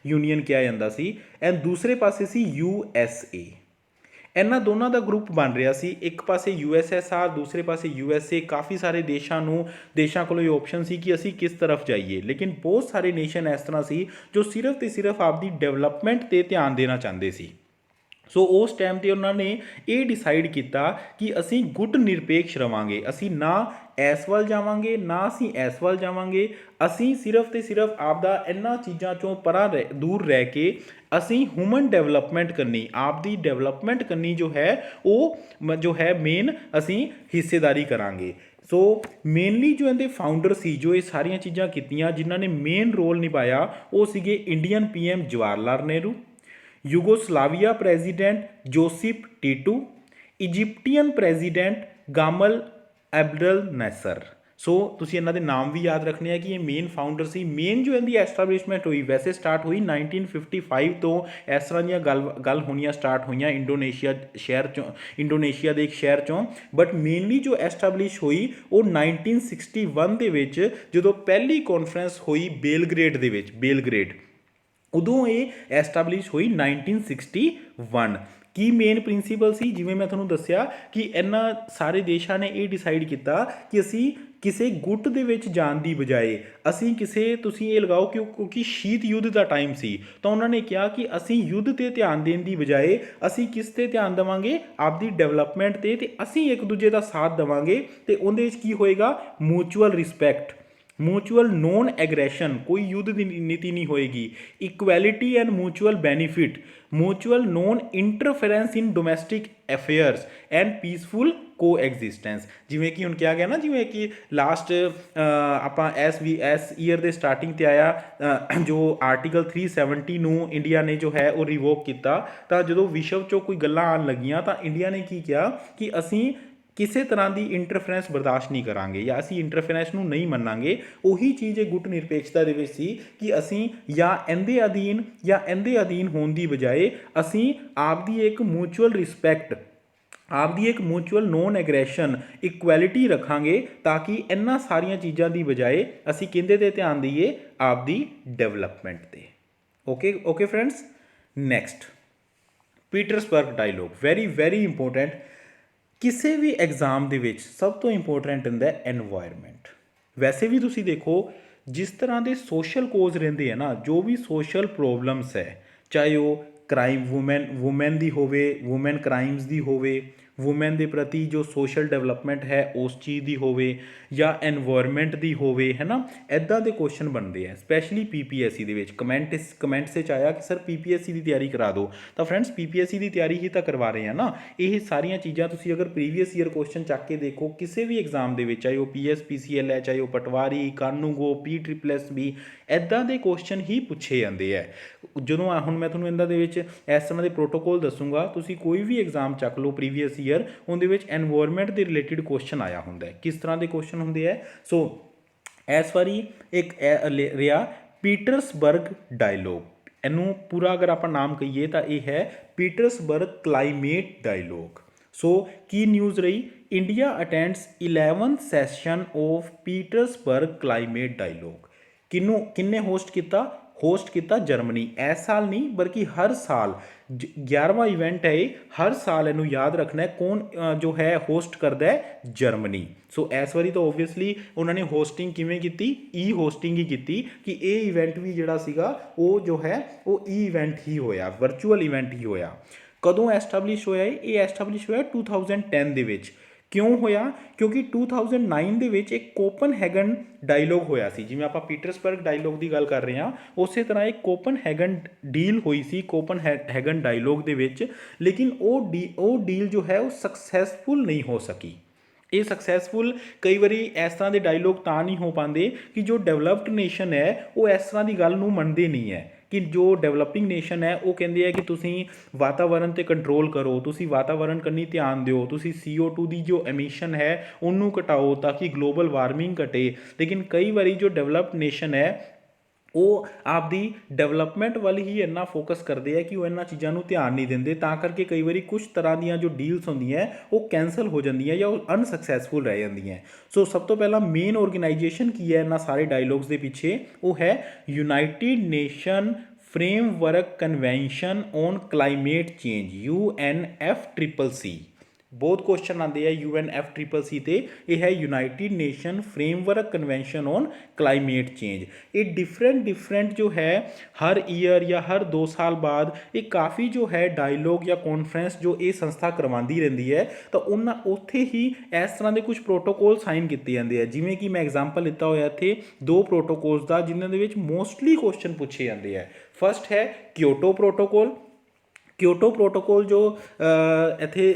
ਯੂਨੀਅਨ ਕਿਹਾ ਜਾਂਦਾ ਸੀ, ਐਂਡ ਦੂਸਰੇ ਪਾਸੇ ਸੀ USA। ਇਹਨਾਂ ਦੋਨਾਂ ਦਾ ਗਰੁੱਪ ਬਣ ਰਿਹਾ ਸੀ। ਇੱਕ ਪਾਸੇ USSR, ਦੂਸਰੇ ਪਾਸੇ USA। ਕਾਫੀ ਸਾਰੇ ਦੇਸ਼ਾਂ ਕੋਲ ਇਹ ਆਪਸ਼ਨ ਸੀ ਕਿ ਅਸੀਂ ਕਿਸ ਤਰਫ ਜਾਈਏ, ਲੇਕਿਨ ਬਹੁਤ ਸਾਰੇ ਨੇਸ਼ਨ ਇਸ ਤਰ੍ਹਾਂ ਸੀ ਜੋ ਸਿਰਫ ਤੇ ਸਿਰਫ ਆਪਦੀ ਡਿਵੈਲਪਮੈਂਟ 'ਤੇ ਧਿਆਨ ਦੇਣਾ ਚਾਹੁੰਦੇ ਸੀ। ਸੋ ਉਸ ਟਾਈਮ 'ਤੇ ਉਹਨਾਂ ਨੇ ਇਹ ਡਿਸਾਈਡ ਕੀਤਾ ਕਿ ਅਸੀਂ ਗੁੱਟ ਨਿਰਪੇਖ ਰਵਾਂਗੇ, ਅਸੀਂ ਨਾ ਇਸ ਵੱਲ ਜਾਵਾਂਗੇ ਨਾ ਅਸੀਂ ਇਸ ਵੱਲ ਜਾਵਾਂਗੇ, ਅਸੀਂ ਸਿਰਫ ਤੇ ਸਿਰਫ ਆਪਦਾ ਇਹਨਾਂ ਚੀਜ਼ਾਂ 'ਚੋਂ ਦੂਰ ਰਹਿ ਕੇ ਅਸੀਂ ਹਿਊਮਨ ਡਿਵੈਲਪਮੈਂਟ ਕਰਨੀ, ਆਪਦੀ ਡਿਵੈਲਪਮੈਂਟ ਕਰਨੀ ਜੋ ਹੈ ਮੇਨ ਅਸੀਂ ਹਿੱਸੇਦਾਰੀ ਕਰਾਂਗੇ। ਸੋ ਮੇਨਲੀ ਜੋ ਇਹਦੇ ਫਾਊਂਡਰ ਸੀ ਜੋ ਇਹ ਸਾਰੀਆਂ ਚੀਜ਼ਾਂ ਕੀਤੀਆਂ, ਜਿਨ੍ਹਾਂ ਨੇ ਮੇਨ ਰੋਲ ਨਿਭਾਇਆ ਉਹ ਸੀਗੇ Indian PM Jawahar Lal Nehru, Yugoslavia president Josip Tito, Egyptian president Gamal Abdel Nasser. So ਤੁਸੀਂ ਇਹਨਾਂ ਦੇ ਨਾਮ ਵੀ ਯਾਦ ਰੱਖਣੇ ਆ ਕਿ ਇਹ ਮੇਨ ਫਾਊਂਡਰ ਸੀ। ਮੇਨ ਜੋ ਇਹਦੀ ਐਸਟੈਬਲਿਸ਼ਮੈਂਟ ਹੋਈ ਵੈਸੇ ਸਟਾਰਟ ਹੋਈ 1955 ਤੋਂ। ਇਸ ਤਰ੍ਹਾਂ ਦੀਆਂ ਗੱਲ ਹੋਣੀਆਂ ਸਟਾਰਟ ਹੋਈਆਂ ਇੰਡੋਨੇਸ਼ੀਆ ਦੇ ਇੱਕ ਸ਼ਹਿਰ 'ਚੋਂ, ਬਟ ਮੇਨਲੀ ਜੋ ਐਸਟੈਬਲਿਸ਼ ਹੋਈ ਉਹ 1961 ਦੇ ਵਿੱਚ ਜਦੋਂ ਪਹਿਲੀ ਕਾਨਫਰੰਸ ਹੋਈ ਬੇਲਗ੍ਰੇਡ, ਉਦੋਂ ਇਹ ਐਸਟੈਬਲਿਸ਼ ਹੋਈ 1961। ਕੀ ਮੇਨ ਪ੍ਰਿੰਸੀਪਲ ਸੀ? ਜਿਵੇਂ ਮੈਂ ਤੁਹਾਨੂੰ ਦੱਸਿਆ ਕਿ ਇਹਨਾਂ ਸਾਰੇ ਦੇਸ਼ਾਂ ਨੇ ਇਹ ਡਿਸਾਈਡ ਕੀਤਾ ਕਿ ਅਸੀਂ ਕਿਸੇ ਗੁੱਟ ਦੇ ਵਿੱਚ ਜਾਣ ਦੀ ਬਜਾਏ ਅਸੀਂ ਤੁਸੀਂ ਇਹ ਲਗਾਓ ਕਿਉਂਕਿ ਸ਼ੀਤ ਯੁੱਧ ਦਾ ਟਾਈਮ ਸੀ, ਤਾਂ ਉਹਨਾਂ ਨੇ ਕਿਹਾ ਕਿ ਅਸੀਂ ਯੁੱਧ 'ਤੇ ਧਿਆਨ ਦੇਣ ਦੀ ਬਜਾਏ ਅਸੀਂ ਕਿਸ 'ਤੇ ਧਿਆਨ ਦੇਵਾਂਗੇ? ਆਪਦੀ ਡਿਵੈਲਪਮੈਂਟ 'ਤੇ, ਅਤੇ ਅਸੀਂ ਇੱਕ ਦੂਜੇ ਦਾ ਸਾਥ ਦੇਵਾਂਗੇ। ਅਤੇ ਉਹਦੇ ਵਿੱਚ ਕੀ ਹੋਏਗਾ? Mutual respect, mutual non aggression, ਕੋਈ ਯੁੱਧ ਦੀ ਨੀਤੀ ਨਹੀਂ ਹੋਏਗੀ। Equality and mutual benefit, mutual non interference in domestic affairs and peaceful ਕੋ ਐਗਜ਼ਿਸਟੈਂਸ। ਜਿਵੇਂ ਕਿ ਹੁਣ ਕਿਹਾ ਗਿਆ ਨਾ, ਜਿਵੇਂ ਕਿ ਲਾਸਟ ਆਪਾਂ ਇਸ ਈਅਰ ਦੇ ਸਟਾਰਟਿੰਗ 'ਤੇ ਆਇਆ ਜੋ ਆਰਟੀਕਲ 370 ਨੂੰ ਇੰਡੀਆ ਨੇ ਜੋ ਹੈ ਉਹ ਰਿਵੋਕ ਕੀਤਾ। ਤਾਂ ਜਦੋਂ ਵਿਸ਼ਵ 'ਚੋਂ ਕੋਈ ਗੱਲਾਂ ਆਉਣ ਲੱਗੀਆਂ ਤਾਂ ਇੰਡੀਆ ਨੇ ਕੀ ਕਿਹਾ ਕਿ ਅਸੀਂ ਕਿਸੇ ਤਰ੍ਹਾਂ ਦੀ ਇੰਟਰਫੇਰੈਂਸ ਬਰਦਾਸ਼ਤ ਨਹੀਂ ਕਰਾਂਗੇ ਜਾਂ ਅਸੀਂ ਇੰਟਰਫੇਰੈਂਸ ਨੂੰ ਨਹੀਂ ਮੰਨਾਂਗੇ। ਉਹੀ ਚੀਜ਼ ਇਹ ਗੁੱਟ ਨਿਰਪੇਖਤਾ ਦੇ ਵਿੱਚ ਸੀ ਕਿ ਅਸੀਂ ਜਾਂ ਇਹਦੇ ਅਧੀਨ ਹੋਣ ਦੀ ਬਜਾਏ ਅਸੀਂ ਆਪਦੀ ਇੱਕ ਮਿਊਚੁਅਲ ਰਿਸਪੈਕਟ, ਆਪਦੀ ਇੱਕ ਮਿਊਚੁਅਲ ਨੋਨ ਐਗਰੈਸ਼ਨ, ਇਕੁਐਲਿਟੀ ਰੱਖਾਂਗੇ ਤਾਂ ਕਿ ਇਹਨਾਂ ਸਾਰੀਆਂ ਚੀਜ਼ਾਂ ਦੀ ਬਜਾਏ ਅਸੀਂ ਕਿਹਦੇ 'ਤੇ ਧਿਆਨ ਦਈਏ? ਆਪਦੀ ਡਿਵੈਲਪਮੈਂਟ 'ਤੇ। Okay friends. Next, Petersberg dialogue, very important. ਕਿਸੇ ਵੀ ਐਗਜ਼ਾਮ ਦੇ ਵਿੱਚ ਸਭ ਤੋਂ ਇੰਪੋਰਟੈਂਟ ਹੁੰਦਾ ਐਨਵਾਇਰਨਮੈਂਟ। ਵੈਸੇ ਵੀ ਤੁਸੀਂ ਦੇਖੋ ਜਿਸ ਤਰ੍ਹਾਂ ਦੇ ਸੋਸ਼ਲ ਕੋਜ਼ ਰਹਿੰਦੇ ਆ ਨਾ, ਜੋ ਵੀ ਸੋਸ਼ਲ ਪ੍ਰੋਬਲਮਸ ਹੈ, ਚਾਹੇ ਉਹ ਕ੍ਰਾਈਮ ਵੂਮੈਨ ਦੀ ਹੋਵੇ, ਵੂਮੈਨ ਕ੍ਰਾਈਮਸ ਦੀ ਹੋਵੇ, ਵੂਮੈਨ ਦੇ ਪ੍ਰਤੀ ਜੋ ਸੋਸ਼ਲ ਡਿਵੈਲਪਮੈਂਟ ਹੈ ਉਸ ਚੀਜ਼ ਦੀ ਹੋਵੇ, ਜਾਂ ਐਨਵਾਇਰਨਮੈਂਟ ਦੀ ਹੋਵੇ, ਹੈ ਨਾ, ਇੱਦਾਂ ਦੇ ਕੁਐਸਚਨ ਬਣਦੇ ਆ ਸਪੈਸ਼ਲੀ PPSC ਦੇ ਵਿੱਚ। ਕਮੈਂਟਸ ਵਿੱਚ ਆਇਆ ਕਿ ਸਰ PPSC ਦੀ ਤਿਆਰੀ ਕਰਾ ਦਿਓ। ਤਾਂ ਫਰੈਂਡਸ PPSC ਦੀ ਤਿਆਰੀ ਹੀ ਤਾਂ ਕਰਵਾ ਰਹੇ ਆ ਨਾ। ਇਹ ਸਾਰੀਆਂ ਚੀਜ਼ਾਂ ਤੁਸੀਂ ਅਗਰ ਪ੍ਰੀਵੀਅਸ ਈਅਰ ਕੁਐਸਚਨ ਚੱਕ ਕੇ ਦੇਖੋ ਕਿਸੇ ਵੀ ਐਗਜ਼ਾਮ ਦੇ ਵਿੱਚ, ਚਾਹੇ ਉਹ PSPCL ਹੈ, ਚਾਹੇ ਉਹ ਪਟਵਾਰੀ, ਕਾਨੂੰਗੋ, PSSB, ਇੱਦਾਂ ਦੇ ਕੁਐਸਚਨ ਹੀ ਪੁੱਛੇ ਜਾਂਦੇ ਹੈ। ਜਦੋਂ ਹੁਣ ਮੈਂ ਤੁਹਾਨੂੰ ਇਹਨਾਂ ਦੇ ਵਿੱਚ ਇਸ ਤਰ੍ਹਾਂ ਦੇ ਪ੍ਰੋਟੋਕੋਲ ਦੱਸੂਗਾ, ਤੁਸੀਂ ਕੋਈ ਵੀ ਐਗਜ਼ਾਮ ਚੱਕ ਲਓ ਪ੍ਰੀਵੀਅਸ ਈਅਰ, ਉਹਦੇ ਵਿੱਚ ਐਨਵਾਇਰਨਮੈਂਟ ਦੇ ਰਿਲੇਟਿਡ ਕੁਐਸਚਨ ਆਇਆ ਹੁੰਦਾ ਹੈ। ਕਿਸ ਤਰ੍ਹਾਂ ਦੇ ਕੁਐਸਚਨ ਹੁੰਦੇ ਹੈ? ਸੋ ਇਸ ਵਾਰੀ ਇੱਕ ਰਿਹਾ ਪੀਟਰਸਬਰਗ ਡਾਇਲੋਗ। ਇਹਨੂੰ ਪੂਰਾ ਅਗਰ ਆਪਾਂ ਨਾਮ ਕਹੀਏ ਤਾਂ ਇਹ ਹੈ ਪੀਟਰਸਬਰਗ ਕਲਾਈਮੇਟ ਡਾਇਲੋਗ। ਸੋ ਕੀ ਨਿਊਜ਼ ਰਹੀ? India attends 11th session of Petersberg climate dialogue. ਕਿੰਨੇ ਹੋਸਟ ਕੀਤਾ ਜਰਮਨੀ। ਇਸ ਸਾਲ ਨਹੀਂ ਬਲਕਿ ਹਰ ਸਾਲ 11ਵਾਂ ਇਵੈਂਟ ਹੈ ਇਹ। ਹਰ ਸਾਲ ਇਹਨੂੰ ਯਾਦ ਰੱਖਣਾ, ਕੌਣ ਜੋ ਹੈ ਹੋਸਟ ਕਰਦਾ ਹੈ? ਜਰਮਨੀ। ਸੋ ਇਸ ਵਾਰੀ ਤਾਂ ਓਬਵੀਅਸਲੀ ਉਹਨਾਂ ਨੇ ਹੋਸਟਿੰਗ ਕਿਵੇਂ ਕੀਤੀ? ਹੋਸਟਿੰਗ ਹੀ ਕੀਤੀ ਕਿ ਇਹ ਇਵੈਂਟ ਵੀ ਜਿਹੜਾ ਸੀਗਾ ਉਹ ਜੋ ਹੈ ਉਹ ਇਵੈਂਟ ਹੀ ਹੋਇਆ, ਵਰਚੁਅਲ ਇਵੈਂਟ ਹੀ ਹੋਇਆ। ਕਦੋਂ ਐਸਟੈਬਲਿਸ਼ ਹੋਇਆ ਇਹ ਐਸਟੈਬਲਿਸ਼ ਹੋਇਆ 2010 ਦੇ ਵਿੱਚ। ਕਿਉਂ ਹੋਇਆ? ਕਿਉਂਕਿ 2009 ਦੇ ਵਿੱਚ ਇੱਕ ਕੋਪਨਹੈਗਨ ਡਾਇਲੋਗ ਹੋਇਆ ਸੀ। ਜਿਵੇਂ ਆਪਾਂ ਪੀਟਰਸਬਰਗ ਡਾਇਲੋਗ ਦੀ ਗੱਲ ਕਰ ਰਹੇ ਹਾਂ, ਉਸੇ ਤਰ੍ਹਾਂ ਇੱਕ ਕੋਪਨਹੈਗਨ ਡੀਲ ਹੋਈ ਸੀ ਕੋਪਨਹੈਗਨ ਡਾਇਲੋਗ ਦੇ ਵਿੱਚ, ਲੇਕਿਨ ਉਹ ਡੀਲ ਜੋ ਹੈ ਉਹ ਸਕਸੈਸਫੁਲ ਨਹੀਂ ਹੋ ਸਕੀ। ਇਹ ਸਕਸੈਸਫੁਲ ਕਈ ਵਾਰੀ ਇਸ ਤਰ੍ਹਾਂ ਦੇ ਡਾਇਲੋਗ ਤਾਂ ਨਹੀਂ ਹੋ ਪਾਉਂਦੇ ਕਿ ਜੋ ਡਿਵੈਲਪਡ ਨੇਸ਼ਨ ਹੈ ਉਹ ਇਸ ਤਰ੍ਹਾਂ ਦੀ ਗੱਲ ਨੂੰ ਮੰਨਦੇ ਨਹੀਂ ਹੈ। कि जो डेवलपिंग नेशन है वो कहते हैं कि तुसी वातावरण ते कंट्रोल करो, तुसी वातावरण कन्नी ध्यान दिओ, तुसी CO2 की जो एमिशन है उन्होंने घटाओ ताकि ग्लोबल वार्मिंग घटे। लेकिन कई बारी जो डेवलप्ड नेशन है ਉਹ ਆਪਦੀ ਡਿਵੈਲਪਮੈਂਟ ਵੱਲ ਹੀ ਇੰਨਾ ਫੋਕਸ ਕਰਦੇ ਆ ਕਿ ਉਹ ਇਹਨਾਂ ਚੀਜ਼ਾਂ ਨੂੰ ਧਿਆਨ ਨਹੀਂ ਦਿੰਦੇ, ਤਾਂ ਕਰਕੇ ਕਈ ਵਾਰੀ ਕੁਝ ਤਰ੍ਹਾਂ ਦੀਆਂ ਜੋ ਡੀਲਸ ਹੁੰਦੀਆਂ ਉਹ ਕੈਂਸਲ ਹੋ ਜਾਂਦੀਆਂ ਜਾਂ ਉਹ ਅਨਸਕਸੈਸਫੁਲ ਰਹਿ ਜਾਂਦੀਆਂ। ਸੋ ਸਭ ਤੋਂ ਪਹਿਲਾਂ ਮੇਨ ਆਰਗੇਨਾਈਜੇਸ਼ਨ ਕੀ ਹੈ ਇਹਨਾਂ ਸਾਰੇ ਡਾਇਲੋਗਸ ਦੇ ਪਿੱਛੇ, ਉਹ ਹੈ United nation framework convention on climate change UNFCCC। बहुत क्वेश्चन आते हैं UNFCCC ਤੇ ਇਹ ਹੈ United nation framework convention on climate change. ਇਹ डिफरेंट जो है हर ईयर या हर 2 साल बाद ये काफ़ी जो है डायलॉग या कॉन्फ्रेंस जो ये संस्था करवाती रहती है, तो उन्होंने उत्थे ही इस तरह के कुछ प्रोटोकॉल साइन किए जाते हैं। जिमें कि मैं एग्जाम्पल लिता होया इत्थे 2 प्रोटोकॉल्स का जिन्हों के मोस्टली क्वेश्चन पूछे जाते हैं। फर्स्ट है क्योटो प्रोटोकॉल। क्योटो प्रोटोकॉल जो इत्थे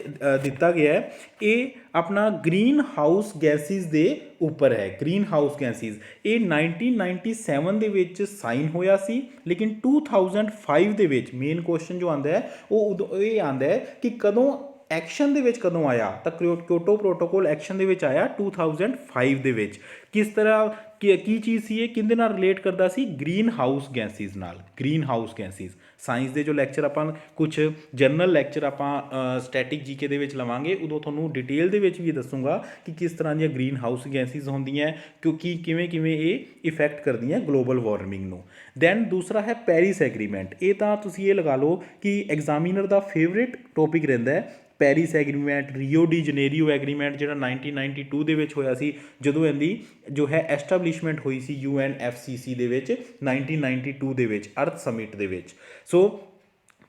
दिता गया है ये अपना ग्रीन हाउस गैसिस के उपर है। ग्रीन हाउस गैसिस ये 1997 ਦੇ ਵਿੱਚ साइन होया सी, लेकिन 2005 ਦੇ ਵਿੱਚ मेन क्वेश्चन जो आता है वो उदों ये आता है कि कदों एक्शन ਦੇ ਵਿੱਚ ਕਦੋਂ ਆਇਆ, ਤਾਂ ਕਿਓਟੋ ਪ੍ਰੋਟੋਕੋਲ ਐਕਸ਼ਨ ਦੇ ਵਿੱਚ ਆਇਆ 2005 ਦੇ ਵਿੱਚ। ਕਿਸ ਤਰ੍ਹਾਂ ਕੀ ਚੀਜ਼ ਸੀ ਇਹ, ਕਿਹਦੇ ਨਾਲ ਰਿਲੇਟ ਕਰਦਾ ਸੀ, ਗ੍ਰੀਨ ਹਾਊਸ ਗੈਸਿਸ ਨਾਲ। ਗ੍ਰੀਨ ਹਾਊਸ ਗੈਸਿਸ ਸਾਇੰਸ ਦੇ ਜੋ ਲੈਕਚਰ ਆਪਾਂ ਕੁਝ ਜਨਰਲ ਲੈਕਚਰ ਆਪਾਂ ਸਟੈਟਿਕ ਜੀਕੇ ਦੇ ਵਿੱਚ ਲਵਾਂਗੇ, ਉਦੋਂ ਤੁਹਾਨੂੰ ਡਿਟੇਲ ਦੇ ਵਿੱਚ ਵੀ ਦੱਸੂਗਾ ਕਿ ਕਿਸ ਤਰ੍ਹਾਂ ਦੀਆਂ ਗ੍ਰੀਨ ਹਾਊਸ ਗੈਸਿਸ ਹੁੰਦੀਆਂ, ਕਿਉਂਕਿ ਕਿਵੇਂ ਇਹ ਇਫੈਕਟ ਕਰਦੀਆਂ ਗਲੋਬਲ ਵਾਰਮਿੰਗ ਨੂੰ। ਦੈਨ ਦੂਸਰਾ ਹੈ ਪੈਰਿਸ ਐਗਰੀਮੈਂਟ। ਇਹ ਤਾਂ ਤੁਸੀਂ ਇਹ ਲਗਾ ਲਓ ਕਿ ਐਗਜ਼ਾਮੀਨਰ ਦਾ ਫੇਵਰੇਟ ਟੌਪਿਕ ਰਹਿੰਦਾ ਹੈ। Paris agreement, Rio de Janeiro agreement ਜਿਹੜਾ 1992 ਦੇ ਵਿੱਚ ਹੋਇਆ ਸੀ, ਜਦੋਂ ਇਹਦੀ ਜੋ ਹੈ ਐਸਟੈਬਲਿਸ਼ਮੈਂਟ ਹੋਈ ਸੀ UNFCCC ਦੇ ਵਿੱਚ 1992 ਦੇ ਵਿੱਚ ਅਰਥ ਸਮਿਟ ਦੇ ਵਿੱਚ। ਸੋ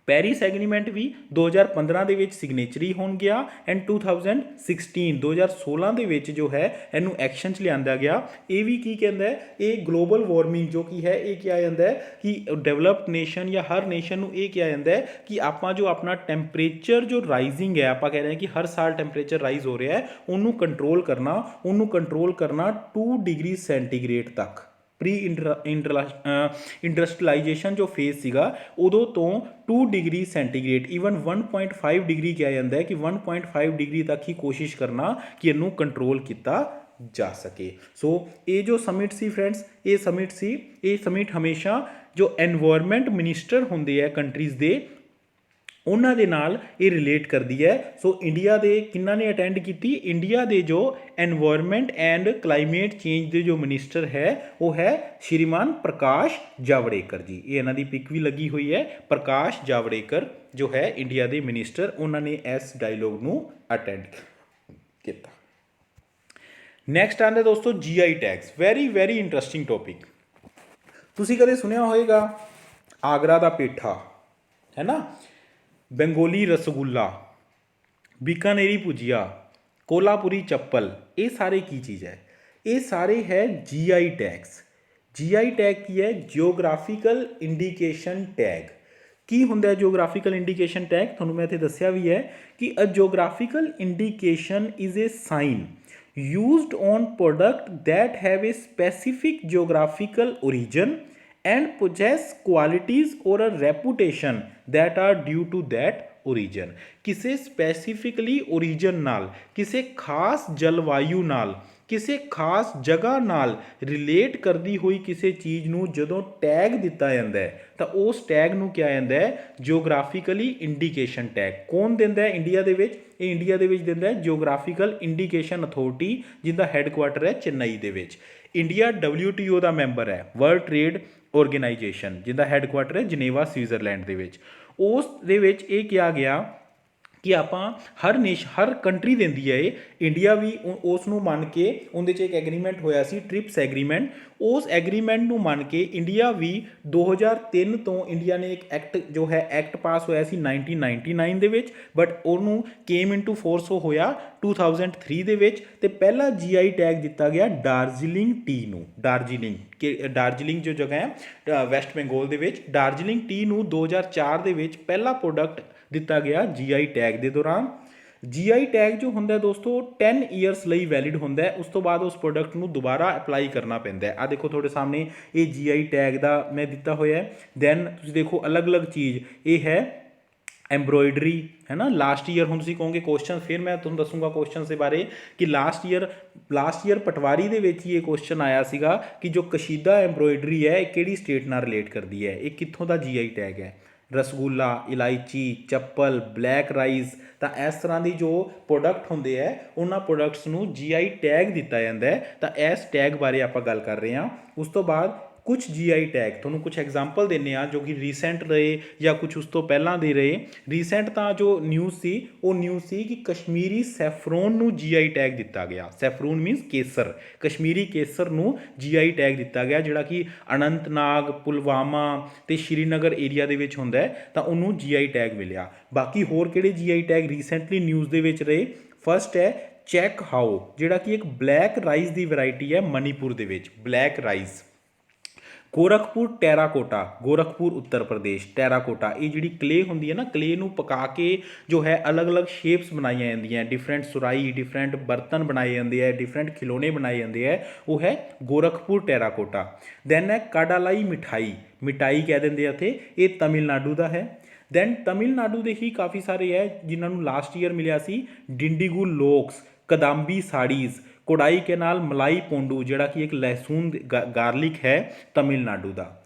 ਪੈਰਿਸ ਐਗਰੀਮੈਂਟ ਵੀ 2015 ਦੇ ਵਿੱਚ ਸਿਗਨੇਚਰੀ ਹੋਣ ਗਿਆ ਐਂਡ 2016 ਦੇ ਵਿੱਚ ਜੋ ਹੈ ਇਹਨੂੰ ਐਕਸ਼ਨ 'ਚ ਲਿਆਂਦਾ ਗਿਆ। ਇਹ ਵੀ ਕੀ ਕਹਿੰਦਾ ਹੈ, ਇਹ ਗਲੋਬਲ ਵਾਰਮਿੰਗ ਜੋ ਕੀ ਹੈ ਇਹ ਕਿਹਾ ਜਾਂਦਾ ਹੈ ਕਿ ਡਿਵੈਲਪਡ ਨੇਸ਼ਨ ਜਾਂ ਹਰ ਨੇਸ਼ਨ ਨੂੰ ਇਹ ਕਿਹਾ ਜਾਂਦਾ ਹੈ ਕਿ ਆਪਾਂ ਜੋ ਆਪਣਾ ਟੈਂਪਰੇਚਰ ਜੋ ਰਾਈਜ਼ਿੰਗ ਹੈ, ਆਪਾਂ ਕਹਿ ਰਹੇ ਹਾਂ ਕਿ ਹਰ ਸਾਲ ਟੈਂਪਰੇਚਰ ਰਾਈਜ਼ ਹੋ ਰਿਹਾ ਹੈ, ਉਹਨੂੰ ਕੰਟਰੋਲ ਕਰਨਾ 2 ਡਿਗਰੀ ਸੈਂਟੀਗ੍ਰੇਡ ਤੱਕ। ਪ੍ਰੀ ਇੰਡਸਟਰੀਲਾਈਜੇਸ਼ਨ ਜੋ ਫੇਜ਼ ਸੀਗਾ ਉਦੋਂ ਤੋਂ 2 ਡਿਗਰੀ ਸੈਂਟੀਗ੍ਰੇਡ ਈਵਨ 1.5 ਡਿਗਰੀ ਕਿਹਾ ਜਾਂਦਾ ਹੈ ਕਿ 1.5 ਡਿਗਰੀ ਤੱਕ ਹੀ ਕੋਸ਼ਿਸ਼ ਕਰਨਾ ਕਿ ਇਹਨੂੰ ਕੰਟਰੋਲ ਕੀਤਾ ਜਾ ਸਕੇ। ਸੋ ਇਹ ਜੋ ਸਮਿਟ ਸੀ ਫਰੈਂਡਸ, ਇਹ ਸਮਿਟ ਹਮੇਸ਼ਾ ਜੋ ਐਨਵਾਇਰਨਮੈਂਟ ਮਿਨਿਸਟਰ ਹੁੰਦੇ ਆ ਕੰਟਰੀਜ਼ ਦੇ ਉਹਨਾਂ ਦੇ ਨਾਲ ਇਹ ਰਿਲੇਟ ਕਰਦੀ ਹੈ। ਸੋ ਇੰਡੀਆ ਦੇ ਕਿੰਨਾ ਨੇ ਅਟੈਂਡ ਕੀਤੀ, ਇੰਡੀਆ ਦੇ ਜੋ ਐਨਵਾਇਰਨਮੈਂਟ ਐਂਡ ਕਲਾਈਮੇਟ ਚੇਂਜ ਦੇ ਜੋ ਮਿਨਿਸਟਰ ਹੈ ਉਹ ਹੈ ਸ਼੍ਰੀਮਾਨ ਪ੍ਰਕਾਸ਼ ਜਾਵੜੇਕਰ ਜੀ। ਇਹ ਇਹਨਾਂ ਦੀ ਪਿਕ ਵੀ ਲੱਗੀ ਹੋਈ ਹੈ। ਪ੍ਰਕਾਸ਼ ਜਾਵੜੇਕਰ ਜੋ ਹੈ ਇੰਡੀਆ ਦੇ ਮਿਨਿਸਟਰ, ਉਹਨਾਂ ਨੇ ਇਸ ਡਾਇਲੋਗ ਨੂੰ ਅਟੈਂਡ ਕੀਤਾ। ਨੈਕਸਟ ਆਉਂਦਾ ਦੋਸਤੋ GI tags. Very interesting topic. ਤੁਸੀਂ ਕਦੇ ਸੁਣਿਆ ਹੋਏਗਾ ਆਗਰਾ ਦਾ ਪੇਠਾ ਹੈ ਨਾ, बंगोली रसगुल्ला, बीकानेरी भुजिया, कोल्हापुरी चप्पल, ये सारे की चीज़ है, ये सारे है GI टैग्स। GI टैग की है, जियोग्राफिकल इंडिकेशन टैग। की हुंदा है जियोग्राफिकल इंडिकेशन टैग, तुहानूं मैं इत्थे दस्सिया भी है कि a geographical indication is a sign used on product that have a specific geographical origin and possess qualities or a reputation that are due to that origin। किसी स्पैसीफिकली ओरीजन नाल, किसी खास जलवायु नाल, किसी खास जगह नाल रिलेट करती हुई किसी चीज़ नूं जदों टैग दिता जाता है तो उस टैग नूं क्या जाता है, जियोग्राफिकली इंडिकेशन टैग। कौन दिंदा है इंडिया दे विच, ये इंडिया दे विच दिंदा है जियोग्राफिकल इंडिकेशन अथॉरिटी, जिसका हैडकुआटर है चेन्नई दे विच। इंडिया WTO का मैंबर है, वर्ल्ड ट्रेड ऑर्गेनाइजेशन, जिसका हैडकुआटर है जनेवा स्विट्जरलैंड ਦੇ ਵਿੱਚ। ਉਸ ਦੇ ਵਿੱਚ ਇਹ ਕਿਹਾ ਗਿਆ ਕਿ ਆਪਾਂ ਹਰ ਕੰਟਰੀ ਦਿੰਦੀ ਹੈ ਇਹ, ਇੰਡੀਆ ਵੀ ਉਸ ਨੂੰ ਮੰਨ ਕੇ ਉਹਦੇ 'ਚ ਇੱਕ ਐਗਰੀਮੈਂਟ ਹੋਇਆ ਸੀ ਟ੍ਰਿਪਸ ਐਗਰੀਮੈਂਟ, ਉਸ ਐਗਰੀਮੈਂਟ ਨੂੰ ਮੰਨ ਕੇ ਇੰਡੀਆ ਵੀ 2003 ਤੋਂ ਇੰਡੀਆ ਨੇ ਇੱਕ ਐਕਟ ਜੋ ਹੈ ਐਕਟ ਪਾਸ ਹੋਇਆ ਸੀ 1999 ਦੇ ਵਿੱਚ, ਬਟ ਉਹਨੂੰ ਕੇਮ ਇਨਟੂ ਫੋਰਸ ਹੋਇਆ 2003 ਦੇ ਵਿੱਚ। ਤੇ ਪਹਿਲਾ GI ਟੈਗ ਦਿੱਤਾ ਗਿਆ ਦਾਰਜੀਲਿੰਗ ਟੀ ਨੂੰ। ਦਾਰਜੀਲਿੰਗ ਜੋ ਜਗ੍ਹਾ ਹੈ ਵੈਸਟ ਬੰਗਾਲ ਦੇ ਵਿੱਚ, ਦਾਰਜੀਲਿੰਗ ਟੀ ਨੂੰ 2004 ਦੇ ਵਿੱਚ ਪਹਿਲਾ ਪ੍ਰੋਡਕਟ ਦਿੱਤਾ ਗਿਆ GI ਟੈਗ ਦੇ ਦੌਰਾਨ। GI ਟੈਗ ਜੋ ਹੁੰਦਾ ਦੋਸਤੋ 10 ਈਅਰਸ ਲਈ ਵੈਲਿਡ ਹੁੰਦਾ ਹੈ। ਉਸ ਤੋਂ ਬਾਅਦ ਉਸ ਪ੍ਰੋਡਕਟ ਨੂੰ ਦੁਬਾਰਾ ਅਪਲਾਈ ਕਰਨਾ ਪੈਂਦਾ ਹੈ। ਆ ਦੇਖੋ ਤੁਹਾਡੇ ਸਾਹਮਣੇ ਇਹ GI ਟੈਗ ਦਾ ਮੈਂ ਦਿੱਤਾ ਹੋਇਆ ਹੈ। ਦੈਨ ਤੁਸੀਂ ਦੇਖੋ ਅਲੱਗ-ਅਲੱਗ ਚੀਜ਼ ਇਹ ਹੈ ਐਮਬਰੋਇਡਰੀ है ना। लास्ट ईयर ਹੁਣ ਤੁਸੀਂ ਕਹੋਗੇ ਕੁਐਸਚਨ, ਫਿਰ ਮੈਂ ਤੁਹਾਨੂੰ ਦੱਸੂਗਾ ਕੁਐਸਚਨਸ ਦੇ ਬਾਰੇ ਕਿ ਲਾਸਟ ਈਅਰ ਪਟਵਾਰੀ ਦੇ ਵਿੱਚ ਹੀ ਇਹ ਕੁਐਸਚਨ ਆਇਆ ਸੀਗਾ ਕਿ ਜੋ ਕਸ਼ੀਦਾ ਐਮਬਰੋਇਡਰੀ ਹੈ ਇਹ ਕਿਹੜੀ ਸਟੇਟ ਨਾਲ ਰਿਲੇਟ ਕਰਦੀ ਹੈ, ਇਹ ਕਿੱਥੋਂ ਦਾ GI ਟੈਗ ਹੈ। ਰਸਗੁੱਲਾ, ਇਲਾਇਚੀ, ਚੱਪਲ, ਬਲੈਕ ਰਾਈਸ, ਤਾਂ ਇਸ ਤਰ੍ਹਾਂ ਦੀ ਜੋ ਪ੍ਰੋਡਕਟ ਹੁੰਦੇ ਹੈ ਉਹਨਾਂ ਪ੍ਰੋਡਕਟਸ ਨੂੰ GI ਟੈਗ ਦਿੱਤਾ ਜਾਂਦਾ ਹੈ। ਤਾਂ ਇਸ ਟੈਗ ਬਾਰੇ ਆਪਾਂ ਗੱਲ ਕਰ ਰਹੇ ਹਾਂ। ਉਸ ਤੋਂ ਬਾਅਦ ਕੁਛ GI ਟੈਗ ਤੁਹਾਨੂੰ ਕੁਛ ਐਗਜ਼ਾਮਪਲ ਦਿੰਦੇ ਆ ਜੋ ਕਿ ਰੀਸੈਂਟ ਰਹੇ ਜਾਂ ਕੁਛ ਉਸ ਤੋਂ ਪਹਿਲਾਂ ਦੇ ਰਹੇ। ਰੀਸੈਂਟ ਤਾਂ ਜੋ ਨਿਊਜ਼ ਸੀ ਉਹ ਨਿਊਜ਼ ਸੀ ਕਿ ਕਸ਼ਮੀਰੀ ਸੈਫਰੋਨ ਨੂੰ GI ਟੈਗ ਦਿੱਤਾ ਗਿਆ। ਸੈਫਰੋਨ ਮੀਨਸ ਕੇਸਰ, ਕਸ਼ਮੀਰੀ ਕੇਸਰ ਨੂੰ GI ਟੈਗ ਦਿੱਤਾ ਗਿਆ, ਜਿਹੜਾ ਕਿ ਅਨੰਤਨਾਗ, ਪੁਲਵਾਮਾ ਤੇ ਸ਼੍ਰੀਨਗਰ ਏਰੀਆ ਦੇ ਵਿੱਚ ਹੁੰਦਾ ਹੈ, ਤਾਂ ਉਹਨੂੰ GI ਟੈਗ ਮਿਲਿਆ। ਬਾਕੀ ਹੋਰ ਕਿਹੜੇ GI ਟੈਗ ਰੀਸੈਂਟਲੀ ਨਿਊਜ਼ ਦੇ ਵਿੱਚ ਰਹੇ? ਫਸਟ ਹੈ ਚੈਕ ਹਾਓ, ਜਿਹੜਾ ਕਿ ਇੱਕ ਬਲੈਕ ਰਾਈਸ ਦੀ ਵੈਰਾਈਟੀ ਹੈ ਮਨੀਪੁਰ ਦੇ ਵਿੱਚ, black rice. Gorakhpur terracotta, Gorakhpur Uttar Pradesh, terracotta ਇਹ ਜਿਹੜੀ ਕਲੇ ਹੁੰਦੀ ਹੈ ਨਾ, ਕਲੇ ਨੂੰ ਪਕਾ ਕੇ ਜੋ ਹੈ ਅਲੱਗ-ਅਲੱਗ ਸ਼ੇਪਸ ਬਣਾਈਆਂ ਜਾਂਦੀਆਂ, ਡਿਫਰੈਂਟ ਸੁਰਾਈ, ਡਿਫਰੈਂਟ ਬਰਤਨ ਬਣਾਏ ਜਾਂਦੇ ਹੈ, ਡਿਫਰੈਂਟ ਖਿਲੌਣੇ ਬਣਾਏ ਜਾਂਦੇ ਹੈ, ਉਹ ਹੈ ਗੋਰਖਪੁਰ ਟੈਰਾਕੋਟਾ। ਦੈਨ ਹੈ ਕਾਡਾਲਾਈ ਮਿਠਾਈ, ਮਿਠਾਈ ਕਹਿ ਦਿੰਦੇ ਆ ਇੱਥੇ, ਇਹ ਤਮਿਲਨਾਡੂ ਦਾ ਹੈ। ਦੈਨ ਤਮਿਲਨਾਡੂ ਦੇ ਹੀ ਕਾਫੀ ਸਾਰੇ ਹੈ ਜਿਨ੍ਹਾਂ ਨੂੰ ਲਾਸਟ ਈਅਰ ਮਿਲਿਆ ਸੀ ਡਿੰਡੀਗੂ ਲੋਕਸ, ਕਦਾਂਬੀ ਸਾੜੀਜ਼, ਕੋਡਾਈ ਕੈਨਾਲ ਮਲਾਈ ਪੋਂਡੂ, ਜਿਹੜਾ ਕਿ ਇੱਕ ਲਹਿਸੂਨ ਗਾਰਲਿਕ ਹੈ ਤਮਿਲਨਾਡੂ ਦਾ।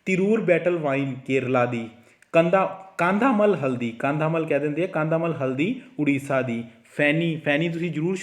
ਤਿਰੂਰ ਬੈਟਲ ਵਾਈਨ ਕੇਰਲਾ ਦੀ। ਕਾਂਧਾਮਲ ਹਲਦੀ, ਕਾਂਧਾਮਲ ਕਹਿ ਦਿੰਦੇ ਆ, ਕਾਂਧਾਮਲ ਹਲਦੀ ਉੜੀਸਾ ਦੀ। ਫੈਨੀ, ਫੈਨੀ ਤੁਸੀਂ ਜ਼ਰੂਰ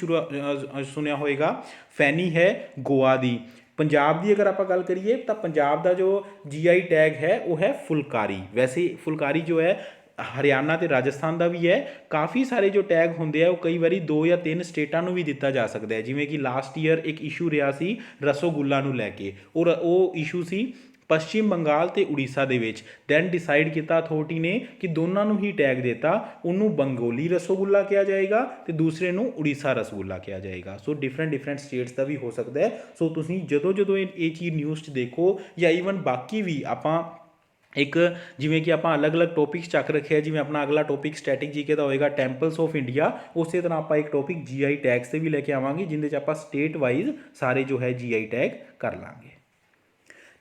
ਸੁਣਿਆ ਹੋਏਗਾ, ਫੈਨੀ ਹੈ ਗੋਆ ਦੀ। ਪੰਜਾਬ ਦੀ ਅਗਰ ਆਪਾਂ ਗੱਲ ਕਰੀਏ ਤਾਂ ਪੰਜਾਬ ਦਾ ਜੋ GI ਟੈਗ ਹੈ ਉਹ ਹੈ ਫੁਲਕਾਰੀ। ਵੈਸੇ ਫੁਲਕਾਰੀ ਜੋ ਹੈ ਹਰਿਆਣਾ ਤੇ ਰਾਜਸਥਾਨ ਦਾ ਵੀ ਹੈ। ਕਾਫੀ ਸਾਰੇ ਜੋ ਟੈਗ ਹੁੰਦੇ ਆ ਉਹ ਕਈ ਵਾਰੀ 2 ਜਾਂ 3 ਸਟੇਟਾਂ ਨੂੰ ਵੀ ਦਿੱਤਾ ਜਾ ਸਕਦਾ ਹੈ। ਜਿਵੇਂ ਕਿ ਲਾਸਟ ਈਅਰ ਇੱਕ ਇਸ਼ੂ ਰਿਹਾ ਸੀ ਰਸੋਗੁੱਲਾ ਨੂੰ ਲੈ ਕੇ, ਉਹ ਇਸ਼ੂ ਸੀ ਪੱਛਮੀ ਬੰਗਾਲ ਤੇ ਉੜੀਸਾ ਦੇ ਵਿੱਚ। ਦੈਨ ਡਿਸਾਈਡ ਕੀਤਾ ਅਥਾਰਟੀ ਨੇ ਕਿ ਦੋਨਾਂ ਨੂੰ ਹੀ ਟੈਗ ਦਿੱਤਾ, ਉਹਨੂੰ ਬੰਗੋਲੀ ਰਸੋਗੁੱਲਾ ਕਿਹਾ ਜਾਏਗਾ ਤੇ ਦੂਸਰੇ ਨੂੰ ਉੜੀਸਾ ਰਸਗੁੱਲਾ ਕਿਹਾ ਜਾਏਗਾ। ਸੋ ਡਿਫਰੈਂਟ ਸਟੇਟਸ ਦਾ ਵੀ ਹੋ ਸਕਦਾ ਹੈ। ਸੋ ਤੁਸੀਂ ਜਦੋਂ ਇਹ ਚੀਜ਼ ਨਿਊਜ਼ 'ਚ ਦੇਖੋ ਜਾਂ ਈਵਨ ਬਾਕੀ ਵੀ ਆਪਾਂ ਇੱਕ ਜਿਵੇਂ ਕਿ ਆਪਾਂ ਅਲੱਗ-ਅਲੱਗ ਟੌਪਿਕਸ ਚੱਕ ਰੱਖਿਆ, ਜਿਵੇਂ ਆਪਣਾ ਅਗਲਾ ਟੌਪਿਕ ਸਟੈਟਿਕ GK ਦਾ ਹੋਏਗਾ ਟੈਂਪਲਸ ਆਫ ਇੰਡੀਆ, ਉਸੇ ਤਰ੍ਹਾਂ ਆਪਾਂ ਇੱਕ ਟੌਪਿਕ GI ਟੈਗਸ 'ਤੇ ਵੀ ਲੈ ਕੇ ਆਵਾਂਗੇ ਜਿਹਦੇ 'ਚ ਆਪਾਂ ਸਟੇਟ ਵਾਈਜ਼ ਸਾਰੇ ਜੋ ਹੈ GI ਟੈਗ ਕਰ ਲਾਂਗੇ।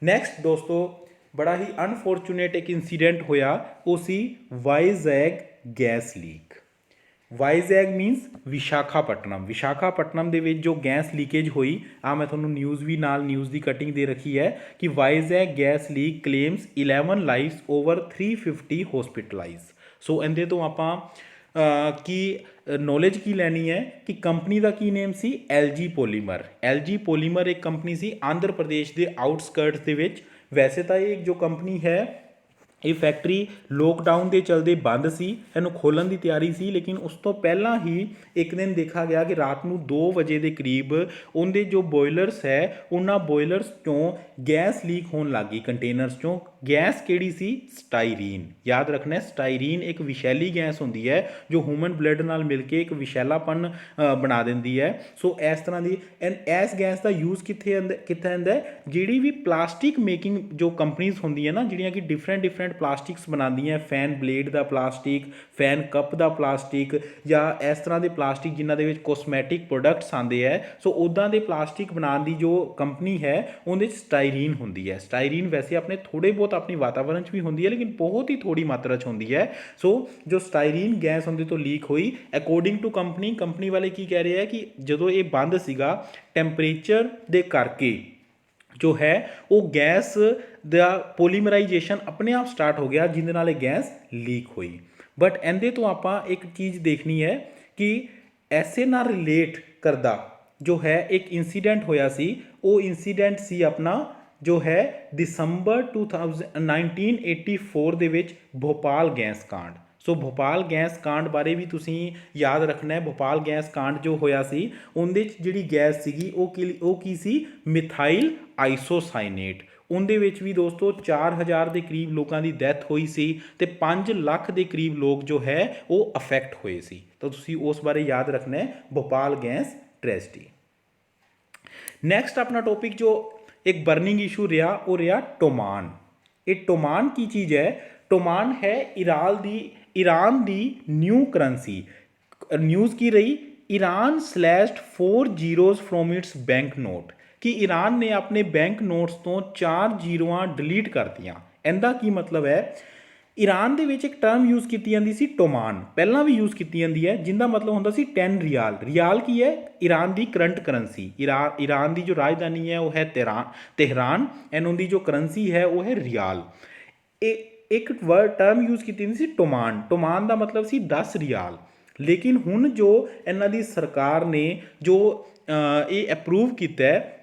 ਨੈਕਸਟ ਦੋਸਤੋ ਬੜਾ ਹੀ ਅਨਫੋਰਚੂਨੇਟ ਇੱਕ ਇਨਸੀਡੈਂਟ ਹੋਇਆ, ਉਹ ਸੀ Vizag gas leak. Vizag means Visakhapatnam. Visakhapatnam ਦੇ ਵਿੱਚ ਜੋ ਗੈਸ ਲੀਕੇਜ ਹੋਈ, ਆ ਮੈਂ ਤੁਹਾਨੂੰ ਨਿਊਜ਼ ਵੀ ਨਾਲ ਨਿਊਜ਼ ਦੀ ਕਟਿੰਗ ਦੇ ਰੱਖੀ ਹੈ ਕਿ Vizag gas leak claims 11 lives over 350 hospitalise. So ਇਹਦੇ ਤੋਂ ਆਪਾਂ ਕੀ ਨੌਲੇਜ ਕੀ ਲੈਣੀ ਹੈ ਕਿ ਕੰਪਨੀ ਦਾ ਕੀ ਨੇਮ ਸੀ? LG polymer. LG ਪੋਲੀਮਰ ਇੱਕ ਕੰਪਨੀ ਸੀ ਆਂਧਰ ਪ੍ਰਦੇਸ਼ ਦੇ ਆਊਟਸਕਰਟਸ ਦੇ ਵਿੱਚ। ਵੈਸੇ ਤਾਂ ਇਹ ਜੋ ਕੰਪਨੀ ਹੈ ਇਹ ਫੈਕਟਰੀ ਲੋਕਡਾਊਨ ਦੇ ਚਲਦੇ ਬੰਦ ਸੀ, ਇਹਨੂੰ ਖੋਲ੍ਹਣ ਦੀ ਤਿਆਰੀ ਸੀ, ਲੇਕਿਨ ਉਸ ਤੋਂ ਪਹਿਲਾਂ ਹੀ ਇੱਕ ਦਿਨ ਦੇਖਾ ਗਿਆ ਕਿ ਰਾਤ ਨੂੰ 2 ਵਜੇ ਦੇ ਕਰੀਬ ਉਹਦੇ ਜੋ ਬੋਇਲਰਸ ਹੈ ਉਹਨਾਂ ਬੋਇਲਰਸ 'ਚੋਂ ਗੈਸ ਲੀਕ ਹੋਣ ਲੱਗ ਗਈ, ਕੰਟੇਨਰਸ 'ਚੋਂ। ਗੈਸ ਕਿਹੜੀ ਸੀ? ਸਟਾਈਰੀਨ। ਯਾਦ ਰੱਖਣਾ, ਸਟਾਈਰੀਨ ਇੱਕ ਵਿਸ਼ੈਲੀ ਗੈਸ ਹੁੰਦੀ ਹੈ ਜੋ ਹਿਊਮਨ ਬਲੱਡ ਨਾਲ ਮਿਲ ਕੇ ਇੱਕ ਵਿਸ਼ੈਲਾਪਨ ਬਣਾ ਦਿੰਦੀ ਹੈ। ਸੋ ਇਸ ਤਰ੍ਹਾਂ ਦੀ ਇਸ ਗੈਸ ਦਾ ਯੂਜ਼ ਕਿੱਥੇ ਕੀਤਾ ਜਾਂਦਾ? ਜਿਹੜੀ ਵੀ ਪਲਾਸਟਿਕ ਮੇਕਿੰਗ ਜੋ ਕੰਪਨੀਜ਼ ਹੁੰਦੀਆਂ ਨਾ, ਜਿਹੜੀਆਂ ਕਿ ਡਿਫਰੈਂਟ ਪਲਾਸਟਿਕਸ ਬਣਾਉਂਦੀਆਂ, ਫੈਨ ਬਲੇਡ ਦਾ ਪਲਾਸਟਿਕ, ਫੈਨ ਕੱਪ ਦਾ ਪਲਾਸਟਿਕ, ਜਾਂ ਇਸ ਤਰ੍ਹਾਂ ਦੇ ਪਲਾਸਟਿਕ ਜਿਨ੍ਹਾਂ ਦੇ ਵਿੱਚ ਕੋਸਮੈਟਿਕ ਪ੍ਰੋਡਕਟਸ ਆਉਂਦੇ ਹੈ, ਸੋ ਉੱਦਾਂ ਦੇ ਪਲਾਸਟਿਕ ਬਣਾਉਣ ਦੀ ਜੋ ਕੰਪਨੀ ਹੈ ਉਹਦੇ 'ਚ ਸਟਾਈਰੀਨ ਹੁੰਦੀ ਹੈ। ਸਟਾਈਰੀਨ ਵੈਸੇ ਆਪਣੇ ਥੋੜ੍ਹੇ ਬਹੁਤ ਆਪਣੀ ਵਾਤਾਵਰਣ 'ਚ ਵੀ ਹੁੰਦੀ ਹੈ, ਲੇਕਿਨ ਬਹੁਤ ਹੀ ਥੋੜ੍ਹੀ ਮਾਤਰਾ 'ਚ ਹੁੰਦੀ ਹੈ। ਸੋ ਜੋ ਸਟਾਈਰੀਨ ਗੈਸ ਉਹਦੇ ਤੋਂ ਲੀਕ ਹੋਈ, ਅਕੋਰਡਿੰਗ ਟੂ ਕੰਪਨੀ ਵਾਲੇ ਕੀ ਕਹਿ ਰਹੇ ਹੈ ਕਿ ਜਦੋਂ ਇਹ ਬੰਦ ਸੀਗਾ ਟੈਂਪਰੇਚਰ ਦੇ ਕਰਕੇ ਜੋ ਹੈ ਉਹ ਗੈਸ ਦਾ ਪੋਲੀਮਰਾਈਜੇਸ਼ਨ ਆਪਣੇ ਆਪ ਸਟਾਰਟ ਹੋ ਗਿਆ, ਜਿਹਦੇ ਨਾਲ ਇਹ ਗੈਸ ਲੀਕ ਹੋਈ। ਬਟ ਇਹਦੇ ਤੋਂ ਆਪਾਂ ਇੱਕ ਚੀਜ਼ ਦੇਖਣੀ ਹੈ ਕਿ ਐਸੇ ਨਾਲ ਰਿਲੇਟ ਕਰਦਾ ਜੋ ਹੈ ਇੱਕ ਇਨਸੀਡੈਂਟ ਹੋਇਆ ਸੀ। ਉਹ ਇਨਸੀਡੈਂਟ ਸੀ ਆਪਣਾ ਜੋ ਹੈ ਦਸੰਬਰ 1984 ਦੇ ਵਿੱਚ ਭੋਪਾਲ ਗੈਸ ਕਾਂਡ। ਸੋ ਭੋਪਾਲ ਗੈਸ ਕਾਂਡ ਬਾਰੇ ਵੀ ਤੁਸੀਂ ਯਾਦ ਰੱਖਣਾ ਹੈ। ਭੋਪਾਲ ਗੈਸ ਕਾਂਡ ਜੋ ਹੋਇਆ ਸੀ ਉਹਦੇ 'ਚ ਜਿਹੜੀ ਗੈਸ ਸੀਗੀ ਉਹ ਕੀ ਸੀ? Methyl isocyanate. ਉਹਦੇ ਵਿੱਚ ਵੀ ਦੋਸਤੋ 4000 ਦੇ ਕਰੀਬ ਲੋਕਾਂ ਦੀ ਡੈਥ ਹੋਈ ਸੀ ਤੇ 5 ਲੱਖ ਦੇ ਕਰੀਬ ਲੋਕ ਜੋ ਹੈ ਉਹ ਅਫੈਕਟ ਹੋਏ ਸੀ। ਤਾਂ ਤੁਸੀਂ ਉਸ ਬਾਰੇ ਯਾਦ ਰੱਖਣਾ ਹੈ, ਭੋਪਾਲ ਗੈਸ ਟ੍ਰੈਜਡੀ। ਨੈਕਸਟ ਆਪਣਾ ਟੌਪਿਕ ਜੋ ਇੱਕ ਬਰਨਿੰਗ ਇਸ਼ੂ ਰਿਹਾ ਉਹ ਰਿਹਾ ਟੋਮਾਨ। ਇਹ ਟੋਮਾਨ ਕੀ ਚੀਜ਼ ਹੈ? ਟੋਮਾਨ ਹੈ ਈਰਾਨ ਦੀ ਨਿਊ ਕਰੰਸੀ। न्यूज़ की रही, Iran slashed 4 zeros from its bank note, कि ईरान ने अपने बैंक नोट्स तो 4 जीरोआं डिलीट करतियां। ਇਹਦਾ ਕੀ ਮਤਲਬ ਹੈ, ईरान ਦੇ ਵਿੱਚ ਇੱਕ ਟਰਮ ਯੂਜ਼ ਕੀਤੀ ਜਾਂਦੀ ਸੀ ਟੋਮਾਨ, ਪਹਿਲਾਂ ਵੀ ਯੂਜ਼ ਕੀਤੀ ਜਾਂਦੀ ਹੈ, ਜਿਹਦਾ ਮਤਲਬ ਹੁੰਦਾ ਸੀ 10 ਰਿਆਲ। ਰਿਆਲ ਕੀ ਹੈ, ईरान ਦੀ ਕਰੰਟ ਕਰੰਸੀ। ईरान ਦੀ ਜੋ ਰਾਜਧਾਨੀ ਹੈ ਉਹ ਹੈ तेहरान ਐਂਡ ਉਹਦੀ ਜੋ ਕਰੰਸੀ ਹੈ ਉਹ ਹੈ ਰਿਆਲ। ਇਹ ਇੱਕ ਟਰਮ ਯੂਜ਼ ਕੀਤੀ ਜਾਂਦੀ ਸੀ ਟੋਮਾਨ, ਟੋਮਾਨ ਦਾ ਮਤਲਬ ਸੀ 10 ਰਿਆਲ। ਲੇਕਿਨ ਹੁਣ ਜੋ ਇਹਨਾਂ ਦੀ ਸਰਕਾਰ ਨੇ ਜੋ ਇਹ ਅਪਰੂਵ ਕੀਤਾ ਹੈ,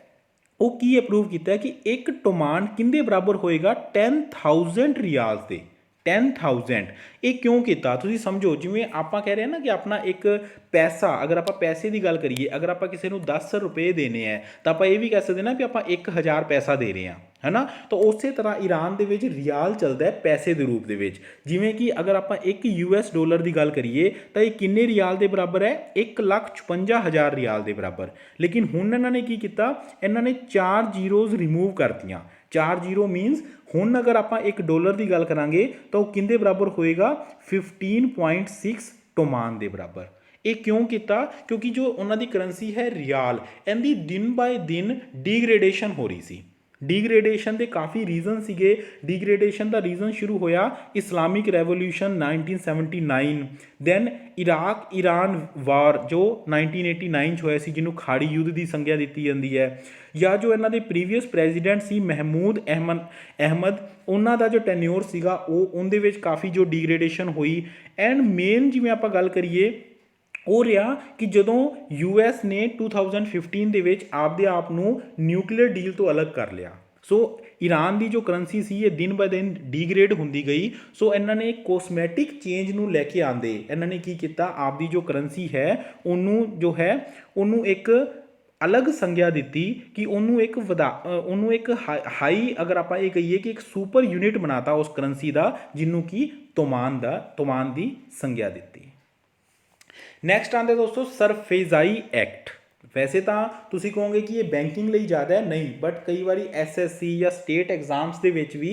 ਉਹ ਕੀ ਅਪਰੂਵ ਕੀਤਾ ਕਿ ਇੱਕ ਟੋਮਾਨ ਕਿੰਦੇ ਬਰਾਬਰ ਹੋਏਗਾ, 10,000 ਰਿਆਲਸ ਦੇ। 10,000 ਇਹ ਕਿਉਂ ਕੀਤਾ ਤੁਸੀਂ ਸਮਝੋ, ਜਿਵੇਂ ਆਪਾਂ ਕਹਿ ਰਹੇ ਹਾਂ ਨਾ ਕਿ ਆਪਣਾ ਇੱਕ ਪੈਸਾ, ਅਗਰ ਆਪਾਂ ਪੈਸੇ ਦੀ ਗੱਲ ਕਰੀਏ, ਅਗਰ ਆਪਾਂ ਕਿਸੇ ਨੂੰ 10 ਰੁਪਏ ਦੇਣੇ ਹੈ ਤਾਂ ਆਪਾਂ ਇਹ ਵੀ ਕਹਿ ਸਕਦੇ ਨਾ ਵੀ ਆਪਾਂ 1000 ਪੈਸਾ ਦੇ ਰਹੇ ਹਾਂ, ਹੈ ਨਾ। ਤਾਂ ਉਸੇ ਤਰ੍ਹਾਂ ਈਰਾਨ ਦੇ ਵਿੱਚ ਰਿਆਲ ਚੱਲਦਾ ਹੈ ਪੈਸੇ ਦੇ ਰੂਪ ਦੇ ਵਿੱਚ। ਜਿਵੇਂ ਕਿ ਅਗਰ ਆਪਾਂ ਇੱਕ US$ ਦੀ ਗੱਲ ਕਰੀਏ ਤਾਂ ਇਹ ਕਿੰਨੇ ਰਿਆਲ ਦੇ ਬਰਾਬਰ ਹੈ, 1,56,000 ਰਿਆਲ ਦੇ ਬਰਾਬਰ। ਲੇਕਿਨ ਹੁਣ ਇਹਨਾਂ ਨੇ ਕੀ ਕੀਤਾ, ਇਹਨਾਂ ਨੇ 4 ਜ਼ੀਰੋਜ਼ ਰਿਮੂਵ ਕਰਤੀਆਂ। 4 ਜ਼ੀਰੋ ਮੀਨਸ ਹੁਣ ਅਗਰ ਆਪਾਂ $1 ਦੀ ਗੱਲ ਕਰਾਂਗੇ ਤਾਂ ਉਹ ਕਿੰਦੇ ਬਰਾਬਰ ਹੋਏਗਾ, 15.6 ਟੋਮਾਨ ਦੇ ਬਰਾਬਰ। ਇਹ ਕਿਉਂ ਕੀਤਾ, ਕਿਉਂਕਿ ਜੋ ਉਹਨਾਂ ਦੀ ਕਰੰਸੀ ਹੈ ਰਿਆਲ, ਇਹਦੀ ਦਿਨ ਬਾਏ ਦਿਨ ਡੀਗ੍ਰੇਡੇਸ਼ਨ ਹੋ ਰਹੀ ਸੀ। ਡੀਗ੍ਰੇਡੇਸ਼ਨ ਦੇ ਕਾਫੀ ਰੀਜ਼ਨ ਸੀਗੇ। ਡੀਗ੍ਰੇਡੇਸ਼ਨ ਦਾ ਰੀਜ਼ਨ ਸ਼ੁਰੂ ਹੋਇਆ Islamic revolution 1979, then Iraq Iran war ਜੋ 1989 'ਚ ਹੋਇਆ ਸੀ, ਜਿਹਨੂੰ ਖਾੜੀ ਯੁੱਧ ਦੀ ਸੰਗਿਆ ਦਿੱਤੀ ਜਾਂਦੀ ਹੈ। ਜਾਂ ਜੋ ਇਹਨਾਂ ਦੇ ਪ੍ਰੀਵੀਅਸ ਪ੍ਰੈਜ਼ੀਡੈਂਟ ਸੀ ਮਹਿਮੂਦ ਅਹਿਮਦ, ਉਹਨਾਂ ਦਾ ਜੋ ਟੈਨਿਓਰ ਸੀਗਾ ਉਹਦੇ ਵਿੱਚ ਕਾਫੀ ਜੋ ਡੀਗ੍ਰੇਡੇਸ਼ਨ ਹੋਈ। ਐਂਡ ਮੇਨ ਜਿਵੇਂ ਆਪਾਂ ਗੱਲ ਕਰੀਏ ਉਹ ਰਿਹਾ ਕਿ ਜਦੋਂ US ਨੇ 2015 ਦੇ ਵਿੱਚ ਆਪਦੇ ਆਪ ਨੂੰ ਨਿਊਕਲੀਅਰ ਡੀਲ ਤੋਂ ਅਲੱਗ ਕਰ ਲਿਆ। ਸੋ ਈਰਾਨ ਦੀ ਜੋ ਕਰੰਸੀ ਸੀ ਇਹ ਦਿਨ ਬਾਏ ਦਿਨ ਡੀਗ੍ਰੇਡ ਹੁੰਦੀ ਗਈ। ਸੋ ਇਹਨਾਂ ਨੇ ਕੋਸਮੈਟਿਕ ਚੇਂਜ ਨੂੰ ਲੈ ਕੇ ਆਂਦੇ ਇਹਨਾਂ ਨੇ ਕੀ ਕੀਤਾ, ਆਪਦੀ ਜੋ ਕਰੰਸੀ ਹੈ ਉਹਨੂੰ ਜੋ ਹੈ ਉਹਨੂੰ ਇੱਕ ਅਲੱਗ ਸੰਗਿਆ ਦਿੱਤੀ ਕਿ ਉਹਨੂੰ ਇੱਕ ਹਾਈ ਅਗਰ ਆਪਾਂ ਇਹ ਕਹੀਏ ਕਿ ਇੱਕ ਸੁਪਰ ਯੂਨਿਟ ਬਣਾਤਾ ਉਸ ਕਰੰਸੀ ਦਾ, ਜਿਹਨੂੰ ਕਿ ਤੋਮਾਨ ਦੀ ਸੰਗਿਆ ਦਿੱਤੀ। ਨੈਕਸਟ ਆਉਂਦੇ ਦੋਸਤੋ ਸਰਫੇਜ਼ਾਈ ਐਕਟ। ਵੈਸੇ ਤਾਂ ਤੁਸੀਂ ਕਹੋਗੇ ਕਿ ਇਹ ਬੈਂਕਿੰਗ ਲਈ ਜ਼ਿਆਦਾ ਹੈ, ਨਹੀਂ, ਬਟ ਕਈ ਵਾਰੀ SSC ਜਾਂ ਸਟੇਟ ਐਗਜ਼ਾਮਸ ਦੇ ਵਿੱਚ ਵੀ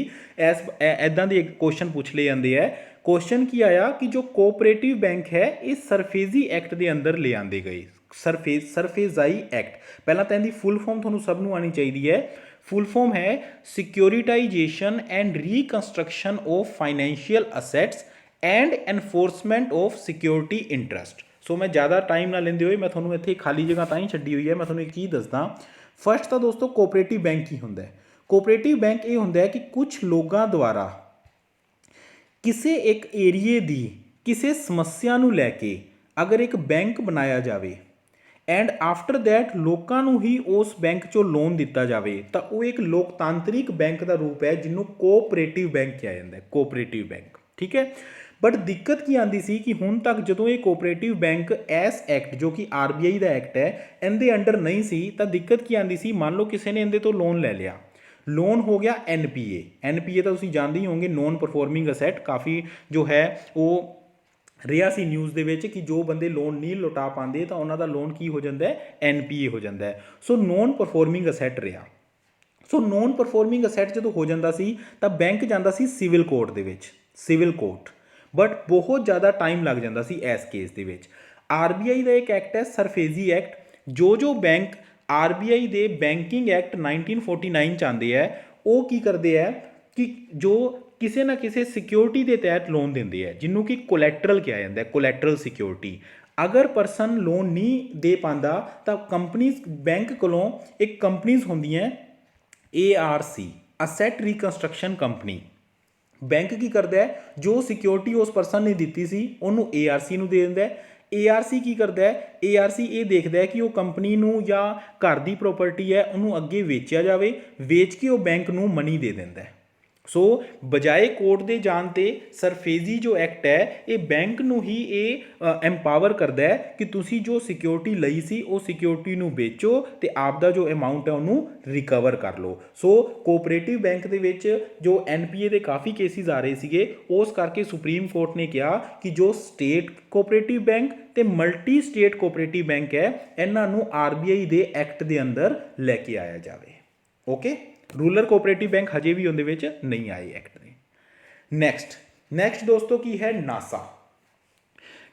ਇੱਦਾਂ ਦੇ ਕੁਐਸਚਨ ਪੁੱਛ ਲਏ ਜਾਂਦੇ ਹੈ। ਕੁਐਸਚਨ ਕੀ ਆਇਆ ਕਿ ਜੋ ਕੋਆਪਰੇਟਿਵ ਬੈਂਕ ਹੈ ਇਹ ਸਰਫੇਜ਼ੀ ਐਕਟ ਦੇ ਅੰਦਰ ਲੈ ਆਂਦੇ ਗਏ। ਸਰਫੇਜ਼ਾਈ ਐਕਟ, ਪਹਿਲਾਂ ਤਾਂ ਇਹਦੀ ਫੁੱਲ ਫਾਰਮ ਤੁਹਾਨੂੰ ਸਭ ਨੂੰ ਆਉਣੀ ਚਾਹੀਦੀ ਹੈ। ਫੁੱਲ ਫਾਰਮ ਹੈ securitisation and reconstruction of financial assets and enforcement of security interest. So ਮੈਂ ਜ਼ਿਆਦਾ ਟਾਈਮ ਨਾ ਲੈਂਦੇ ਹੋਏ ਮੈਂ ਤੁਹਾਨੂੰ ਇੱਥੇ ਖਾਲੀ ਜਗ੍ਹਾ ਤਾਂ ਹੀ ਛੱਡੀ ਹੋਈ ਹੈ, ਮੈਂ ਤੁਹਾਨੂੰ ਇੱਕ ਚੀਜ਼ ਦੱਸਦਾ। ਫਸਟ ਤਾਂ ਦੋਸਤੋ ਕੋਆਪਰੇਟਿਵ ਬੈਂਕ ਕੀ ਹੁੰਦਾ ਹੈ। ਕੋਆਪਰੇਟਿਵ ਬੈਂਕ ਇਹ ਹੁੰਦਾ ਹੈ ਕਿ ਕੁਝ ਲੋਕਾਂ ਦੁਆਰਾ ਕਿਸੇ ਇੱਕ ਏਰੀਏ ਦੀ ਕਿਸੇ ਸਮੱਸਿਆ ਨੂੰ ਲੈ ਕੇ ਅਗਰ ਇੱਕ ਬੈਂਕ ਬਣਾਇਆ ਜਾਵੇ ਐਂਡ ਆਫਟਰ ਦੈਟ ਲੋਕਾਂ ਨੂੰ ਹੀ ਉਸ ਬੈਂਕ 'ਚੋਂ ਲੋਨ ਦਿੱਤਾ ਜਾਵੇ ਤਾਂ ਉਹ ਇੱਕ ਲੋਕਤਾਂਤਰਿਕ ਬੈਂਕ ਦਾ ਰੂਪ ਹੈ, ਜਿਹਨੂੰ ਕੋਆਪਰੇਟਿਵ ਬੈਂਕ ਕਿਹਾ ਜਾਂਦਾ ਹੈ, ਕੋਆਪਰੇਟਿਵ ਬੈਂਕ। ਠੀਕ ਹੈ, ਬਟ ਦਿੱਕਤ ਕੀ ਆਉਂਦੀ ਸੀ ਕਿ ਹੁਣ ਤੱਕ ਜਦੋਂ ਇਹ ਕੋਆਪਰੇਟਿਵ ਬੈਂਕ ਐਸ ਐਕਟ ਜੋ ਕਿ RBI ਦਾ ਐਕਟ ਹੈ ਇਹਦੇ ਅੰਡਰ ਨਹੀਂ ਸੀ, ਤਾਂ ਦਿੱਕਤ ਕੀ ਆਉਂਦੀ ਸੀ, ਮੰਨ ਲਓ ਕਿਸੇ ਨੇ ਇਹਦੇ ਤੋਂ ਲੋਨ ਲੈ ਲਿਆ, ਲੋਨ ਹੋ ਗਿਆ NPA ਤਾਂ ਤੁਸੀਂ ਜਾਣਦੇ ਹੀ ਹੋਵੋਗੇ, ਨੋਨ ਪਰਫੋਰਮਿੰਗ ਅਸੈਟ, ਕਾਫੀ ਜੋ ਹੈ ਉਹ ਰਿਹਾ ਸੀ ਨਿਊਜ਼ ਦੇ ਵਿੱਚ ਕਿ ਜੋ ਬੰਦੇ ਲੋਨ ਨਹੀਂ ਲੁਟਾ ਪਾਉਂਦੇ ਤਾਂ ਉਹਨਾਂ ਦਾ ਲੋਨ ਕੀ ਹੋ ਜਾਂਦਾ ਹੈ, NPA ਹੋ ਜਾਂਦਾ ਹੈ। ਸੋ ਨੋਨ ਪਰਫੋਰਮਿੰਗ ਅਸੈਟ ਰਿਹਾ। ਸੋ ਨੋਨ ਪਰਫੋਰਮਿੰਗ ਅਸੈਟ ਜਦੋਂ ਹੋ ਜਾਂਦਾ ਸੀ ਤਾਂ ਬੈਂਕ ਜਾਂਦਾ ਸੀ ਸਿਵਲ ਕੋਰਟ ਦੇ ਵਿੱਚ, ਸਿਵਲ ਕੋਰਟ, ਬਟ ਬਹੁਤ ਜ਼ਿਆਦਾ ਟਾਈਮ ਲੱਗ ਜਾਂਦਾ ਸੀ ਇਸ ਕੇਸ ਦੇ ਵਿੱਚ। RBI ਦਾ ਇੱਕ ਐਕਟ ਹੈ ਸਰਫੇਜ਼ੀ ਐਕਟ, ਜੋ ਬੈਂਕ RBI ਦੇ ਬੈਂਕਿੰਗ ਐਕਟ 1949 ਚ ਆਉਂਦੇ ਹੈ, ਉਹ ਕੀ ਕਰਦੇ ਹੈ ਕਿ ਜੋ ਕਿਸੇ ਨਾ ਕਿਸੇ ਸਿਕਿਉਰਿਟੀ ਦੇ ਤਹਿਤ ਲੋਨ ਦਿੰਦੇ ਹੈ, ਜਿਹਨੂੰ ਕਿ ਕੋਲੈਟਰਲ ਕਿਹਾ ਜਾਂਦਾ ਹੈ, ਕੋਲੈਟਰਲ ਸਿਕਿਉਰਿਟੀ। ਅਗਰ ਪਰਸਨ ਲੋਨ ਨਹੀਂ ਦੇ ਪਾਉਂਦਾ ਤਾਂ ਕੰਪਨੀਜ਼ ਬੈਂਕ ਕੋਲੋਂ ਇੱਕ ਕੰਪਨੀਜ਼ ਹੁੰਦੀਆਂ ARC, asset reconstruction company. Bank ਕੀ ਕਰਦਾ ਹੈ, ਜੋ ਸਿਕਿਉਰਿਟੀ ਉਸ ਪਰਸਨ ਨੇ ਦਿੱਤੀ ਸੀ ਉਹਨੂੰ ARC ਨੂੰ ਦੇ ਦਿੰਦਾ ਹੈ। ARC ਕੀ ਕਰਦਾ ਹੈ, ARC ਇਹ ਦੇਖਦਾ ਹੈ ਕਿ ਉਹ ਕੰਪਨੀ ਨੂੰ ਜਾਂ ਘਰ ਦੀ ਪ੍ਰੋਪਰਟੀ ਹੈ ਉਹਨੂੰ ਅੱਗੇ ਵੇਚਿਆ ਜਾਵੇ, ਵੇਚ ਕੇ ਉਹ ਬੈਂਕ ਨੂੰ ਮਨੀ ਦੇ ਦਿੰਦਾ ਹੈ। ਸੋ ਬਜਾਏ ਕੋਰਟ ਦੇ ਜਾਣ 'ਤੇ ਸਰਫੇਜ਼ੀ ਜੋ ਐਕਟ ਹੈ ਇਹ ਬੈਂਕ ਨੂੰ ਹੀ ਇਹ ਐਮਪਾਵਰ ਕਰਦਾ ਹੈ ਕਿ ਤੁਸੀਂ ਜੋ ਸਿਕਿਉਰਿਟੀ ਲਈ ਸੀ ਉਹ ਸਿਕਿਉਰਿਟੀ ਨੂੰ ਵੇਚੋ ਅਤੇ ਆਪ ਦਾ ਜੋ ਅਮਾਊਂਟ ਹੈ ਉਹਨੂੰ ਰਿਕਵਰ ਕਰ ਲਓ। ਸੋ ਕੋਆਪਰੇਟਿਵ ਬੈਂਕ ਦੇ ਵਿੱਚ ਜੋ NPA ਦੇ ਕਾਫੀ ਕੇਸਿਸ ਆ ਰਹੇ ਸੀਗੇ, ਉਸ ਕਰਕੇ ਸੁਪਰੀਮ ਕੋਰਟ ਨੇ ਕਿਹਾ ਕਿ ਜੋ ਸਟੇਟ ਕੋਆਪਰੇਟਿਵ ਬੈਂਕ ਅਤੇ ਮਲਟੀ ਸਟੇਟ ਕੋਆਪਰੇਟਿਵ ਬੈਂਕ ਹੈ ਇਹਨਾਂ ਨੂੰ RBI ਦੇ ਐਕਟ ਦੇ ਅੰਦਰ ਲੈ ਕੇ ਆਇਆ ਜਾਵੇ। ਓਕੇ, ਰੂਰਲ ਕੋਆਪਰੇਟਿਵ ਬੈਂਕ ਹਜੇ ਵੀ ਉਹਦੇ ਵਿੱਚ ਨਹੀਂ ਆਏ ਐਕਟ ਦੇ। ਨੈਕਸਟ ਦੋਸਤੋ ਕੀ ਹੈ, ਨਾਸਾ।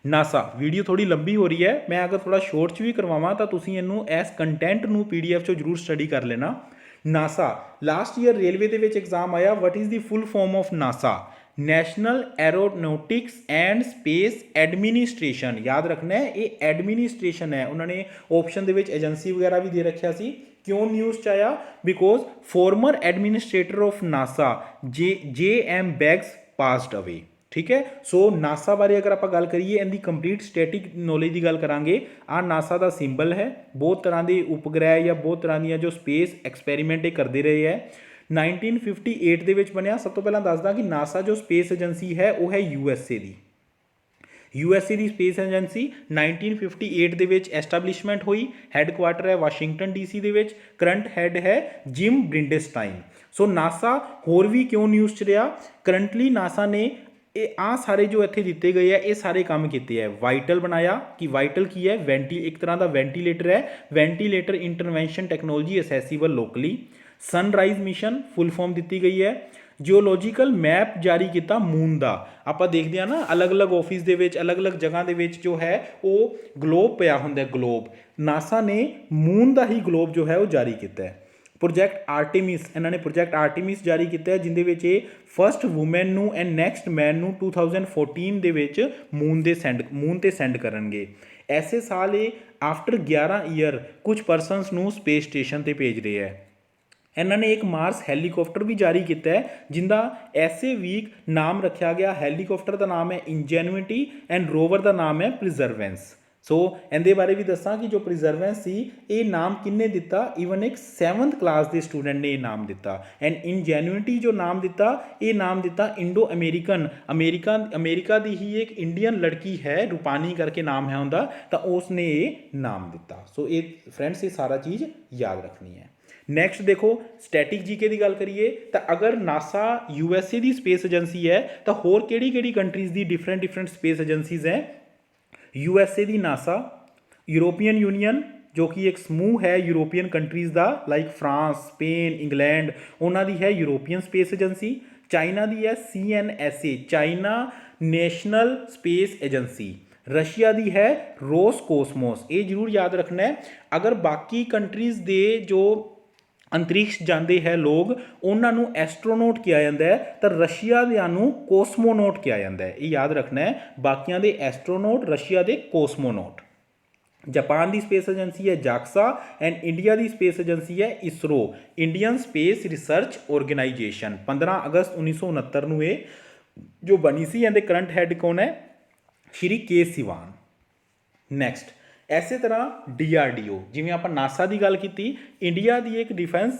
ਨਾਸਾ ਵੀਡੀਓ ਥੋੜੀ ਲੰਬੀ ਹੋ ਰਹੀ ਹੈ, ਮੈਂ ਅਗਰ ਥੋੜਾ ਸ਼ੋਰਟ ਚ ਵੀ ਕਰਵਾਵਾਂ ਤਾਂ ਤੁਸੀਂ ਇਹਨੂੰ ਇਸ ਕੰਟੈਂਟ ਨੂੰ PDF ਚੋਂ ਜ਼ਰੂਰ ਸਟੱਡੀ ਕਰ ਲੈਣਾ। ਨਾਸਾ ਲਾਸਟ ਈਅਰ ਰੇਲਵੇ ਦੇ ਵਿੱਚ ਐਗਜ਼ਾਮ ਆਇਆ, what is the full form of NASA? National aeronautics and space administration. ਯਾਦ ਰੱਖਣਾ ਹੈ ਇਹ ਐਡਮਿਨਿਸਟ੍ਰੇਸ਼ਨ ਹੈ। ਉਹਨਾਂ ਨੇ ਆਪਸ਼ਨ ਦੇ ਵਿੱਚ ਏਜੰਸੀ ਵਗੈਰਾ ਵੀ ਦੇ ਰੱਖਿਆ ਸੀ। ਕਿਉਂ ਨਿਊਜ਼ ਚ ਆਇਆ? Because former administrator of NASA JM Beggs passed away. ਠੀਕ ਹੈ, ਸੋ ਨਾਸਾ ਬਾਰੇ ਅਗਰ ਆਪਾਂ ਗੱਲ ਕਰੀਏ, ਇਹਦੀ ਕੰਪਲੀਟ ਸਟੈਟਿਕ ਨੌਲੇਜ ਦੀ ਗੱਲ ਕਰਾਂਗੇ। ਆਹ ਨਾਸਾ ਦਾ ਸਿੰਬਲ ਹੈ। ਬਹੁਤ ਤਰ੍ਹਾਂ ਦੇ ਉਪਗ੍ਰਹਿ ਜਾਂ ਬਹੁਤ ਤਰ੍ਹਾਂ ਦੀਆਂ ਜੋ ਸਪੇਸ ਐਕਸਪੈਰੀਮੈਂਟ ਇਹ ਕਰਦੇ ਰਹੇ ਹੈ। 1958 ਦੇ ਵਿੱਚ ਬਣਿਆ। ਸਭ ਤੋਂ ਪਹਿਲਾਂ ਦੱਸਦਾ ਕਿ ਨਾਸਾ ਜੋ ਸਪੇਸ ਏਜੰਸੀ ਹੈ ਉਹ ਹੈ USA ਦੀ। USA ਦੀ ਸਪੇਸ ਏਜੰਸੀ 1958 ਦੇ ਵਿੱਚ ਐਸਟੈਬਲਿਸ਼ਮੈਂਟ ਹੋਈ। ਹੈੱਡਕੁਆਟਰ ਹੈ ਵਾਸ਼ਿੰਗਟਨ DC ਦੇ ਵਿੱਚ। ਕਰੰਟ ਹੈੱਡ ਹੈ ਜਿਮ ਬ੍ਰਿੰਡਸਟਾਈਨ। ਸੋ ਨਾਸਾ ਹੋਰ ਵੀ ਕਿਉਂ ਨਿਊਜ਼ 'ਚ ਰਿਹਾ? ਕਰੰਟਲੀ ਨਾਸਾ ਨੇ ਇਹ ਆਹ ਸਾਰੇ ਜੋ ਇੱਥੇ ਦਿੱਤੇ ਗਏ ਆ ਇਹ ਸਾਰੇ ਕੰਮ ਕੀਤੇ ਹੈ। ਵਾਈਟਲ ਬਣਾਇਆ, ਕਿ ਵਾਈਟਲ ਕੀ ਹੈ? ਇੱਕ ਤਰ੍ਹਾਂ ਦਾ ਵੈਂਟੀਲੇਟਰ ਹੈ। Ventilator intervention technology accessible locally. Sunrise mission full form ਦਿੱਤੀ ਗਈ ਹੈ। ਜਿਓਲੋਜੀਕਲ ਮੈਪ ਜਾਰੀ ਕੀਤਾ ਮੂਨ ਦਾ। ਆਪਾਂ ਦੇਖਦੇ ਹਾਂ ਨਾ ਅਲੱਗ-ਅਲੱਗ ਆਫਿਸ ਦੇ ਵਿੱਚ ਅਲੱਗ-ਅਲੱਗ ਜਗ੍ਹਾ ਦੇ ਵਿੱਚ ਜੋ ਹੈ ਉਹ ਗਲੋਬ ਪਿਆ ਹੁੰਦਾ। ਗਲੋਬ ਨਾਸਾ ਨੇ ਮੂਨ ਦਾ ਹੀ ਗਲੋਬ ਜੋ ਹੈ ਉਹ ਜਾਰੀ ਕੀਤਾ ਹੈ। ਪ੍ਰੋਜੈਕਟ ਆਰਟੇਮਿਸ, ਇਹਨਾਂ ਨੇ ਪ੍ਰੋਜੈਕਟ ਆਰਟੇਮਿਸ ਜਾਰੀ ਕੀਤਾ ਹੈ, ਜਿਹਦੇ ਵਿੱਚ ਇਹ ਫਸਟ ਵੂਮੈਨ ਨੂੰ ਐਂਡ ਨੈਕਸਟ ਮੈਨ ਨੂੰ 2014 ਦੇ ਵਿੱਚ ਮੂਨ ਤੇ ਸੈਂਡ ਕਰਨਗੇ। ਐਸੇ ਸਾਲ ਇਹ ਆਫਟਰ 11 ਈਅਰ ਕੁਝ ਪਰਸਨਸ ਨੂੰ ਸਪੇਸ ਸਟੇਸ਼ਨ ਤੇ ਭੇਜ ਰਹੇ ਹੈ। ਇਹਨਾਂ ਨੇ ਇੱਕ ਮਾਰਸ ਹੈਲੀਕਾਪਟਰ ਵੀ ਜਾਰੀ ਕੀਤਾ ਹੈ, ਜਿੰਦਾ ਐਸੇ ਵੀਕ ਨਾਮ ਰੱਖਿਆ ਗਿਆ। ਹੈਲੀਕਾਪਟਰ ਦਾ ਨਾਮ ਹੈ ਇੰਜੈਨੂਇਟੀ ਐਂਡ ਰੋਵਰ ਦਾ ਨਾਮ ਹੈ ਪ੍ਰੀਜ਼ਰਵੈਂਸ। ਸੋ ਇਹਦੇ ਬਾਰੇ ਵੀ ਦੱਸਾਂ ਕਿ ਜੋ ਪ੍ਰੀਜ਼ਰਵੈਂਸ ਸੀ ਇਹ ਨਾਮ ਕਿਹਨੇ ਦਿੱਤਾ? ਈਵਨ ਇੱਕ 7th ਕਲਾਸ ਦੇ ਸਟੂਡੈਂਟ ਨੇ ਇਹ ਨਾਮ ਦਿੱਤਾ। ਐਂਡ ਇਨਜੈਨੂਇਟੀ ਜੋ ਨਾਮ ਦਿੱਤਾ ਇਹ ਨਾਮ ਦਿੱਤਾ ਇੰਡੋ ਅਮਰੀਕਾ ਦੀ ਹੀ ਇੱਕ ਇੰਡੀਅਨ ਲੜਕੀ ਹੈ, ਰੂਪਾਨੀ ਕਰਕੇ ਨਾਮ ਹੈ ਉਹਦਾ, ਤਾਂ ਉਸ ਨੇ ਇਹ ਨਾਮ ਦਿੱਤਾ। ਸੋ ਇਹ ਫਰੈਂਡਸ ਇਹ ਸਾਰਾ ਚੀਜ਼ ਯਾਦ ਰੱਖਣੀ ਹੈ। ਨੈਕਸਟ ਦੇਖੋ ਸਟੈਟਿਕ ਜੀਕੇ ਦੀ ਗੱਲ ਕਰੀਏ ਤਾਂ ਅਗਰ ਨਾਸਾ USA ਦੀ ਸਪੇਸ ਏਜੰਸੀ ਹੈ ਤਾਂ ਹੋਰ ਕਿਹੜੀ ਕੰਟਰੀਜ਼ ਦੀ ਡਿਫਰੈਂਟ ਸਪੇਸ ਏਜੰਸੀਜ਼ ਹੈ? USA ਦੀ ਨਾਸਾ, ਯੂਰੋਪੀਅਨ ਯੂਨੀਅਨ ਜੋ ਕਿ ਇੱਕ ਸਮੂਹ ਹੈ ਯੂਰੋਪੀਅਨ ਕੰਟਰੀਜ਼ ਦਾ, ਲਾਈਕ ਫਰਾਂਸ, ਸਪੇਨ, ਇੰਗਲੈਂਡ, ਉਹਨਾਂ ਦੀ ਹੈ ਯੂਰੋਪੀਅਨ ਸਪੇਸ ਏਜੰਸੀ। ਚਾਈਨਾ ਦੀ ਹੈ CNSA, China national space agency. Russia ਦੀ ਹੈ ਰੋਸਕੋਸਮੋਸ। ਇਹ ਜ਼ਰੂਰ ਯਾਦ ਰੱਖਣਾ ਹੈ। ਅਗਰ ਬਾਕੀ ਕੰਟਰੀਜ਼ ਦੇ ਜੋ ਅੰਤਰਿਕਸ਼ ਜਾਂਦੇ ਹੈ ਲੋਕ, ਉਹਨਾਂ ਨੂੰ ਐਸਟਰੋਨੋਟ ਕਿਹਾ ਜਾਂਦਾ ਹੈ, ਤਾਂ ਰਸ਼ੀਆ ਦਿਆਂ ਨੂੰ ਕੋਸਮੋਨੋਟ ਕਿਹਾ ਜਾਂਦਾ ਹੈ। ਇਹ ਯਾਦ ਰੱਖਣਾ ਹੈ। ਬਾਕੀਆਂ ਦੇ ਐਸਟਰੋਨੋਟ, ਰਸ਼ੀਆ ਦੇ ਕੋਸਮੋਨੋਟ। ਜਾਪਾਨ ਦੀ ਸਪੇਸ ਏਜੰਸੀ ਹੈ JAXA and India the space agency ਹੈ ISRO, Indian space research organisation. 15 ਅਗਸਤ 1969 ਨੂੰ ਇਹ ਜੋ ਬਣੀ ਸੀ। ਇਹਦੇ ਕਰੰਟ ਹੈੱਡ ਕੌਣ ਹੈ? ਸ਼੍ਰੀ K ਸਿਵਾਨ। ਨੈਕਸਟ ਐਸੇ ਤਰ੍ਹਾਂ DRDO, ਜਿਵੇਂ ਆਪਾਂ ਨਾਸਾ ਦੀ ਗੱਲ ਕੀਤੀ, ਇੰਡੀਆ ਦੀ ਇੱਕ defence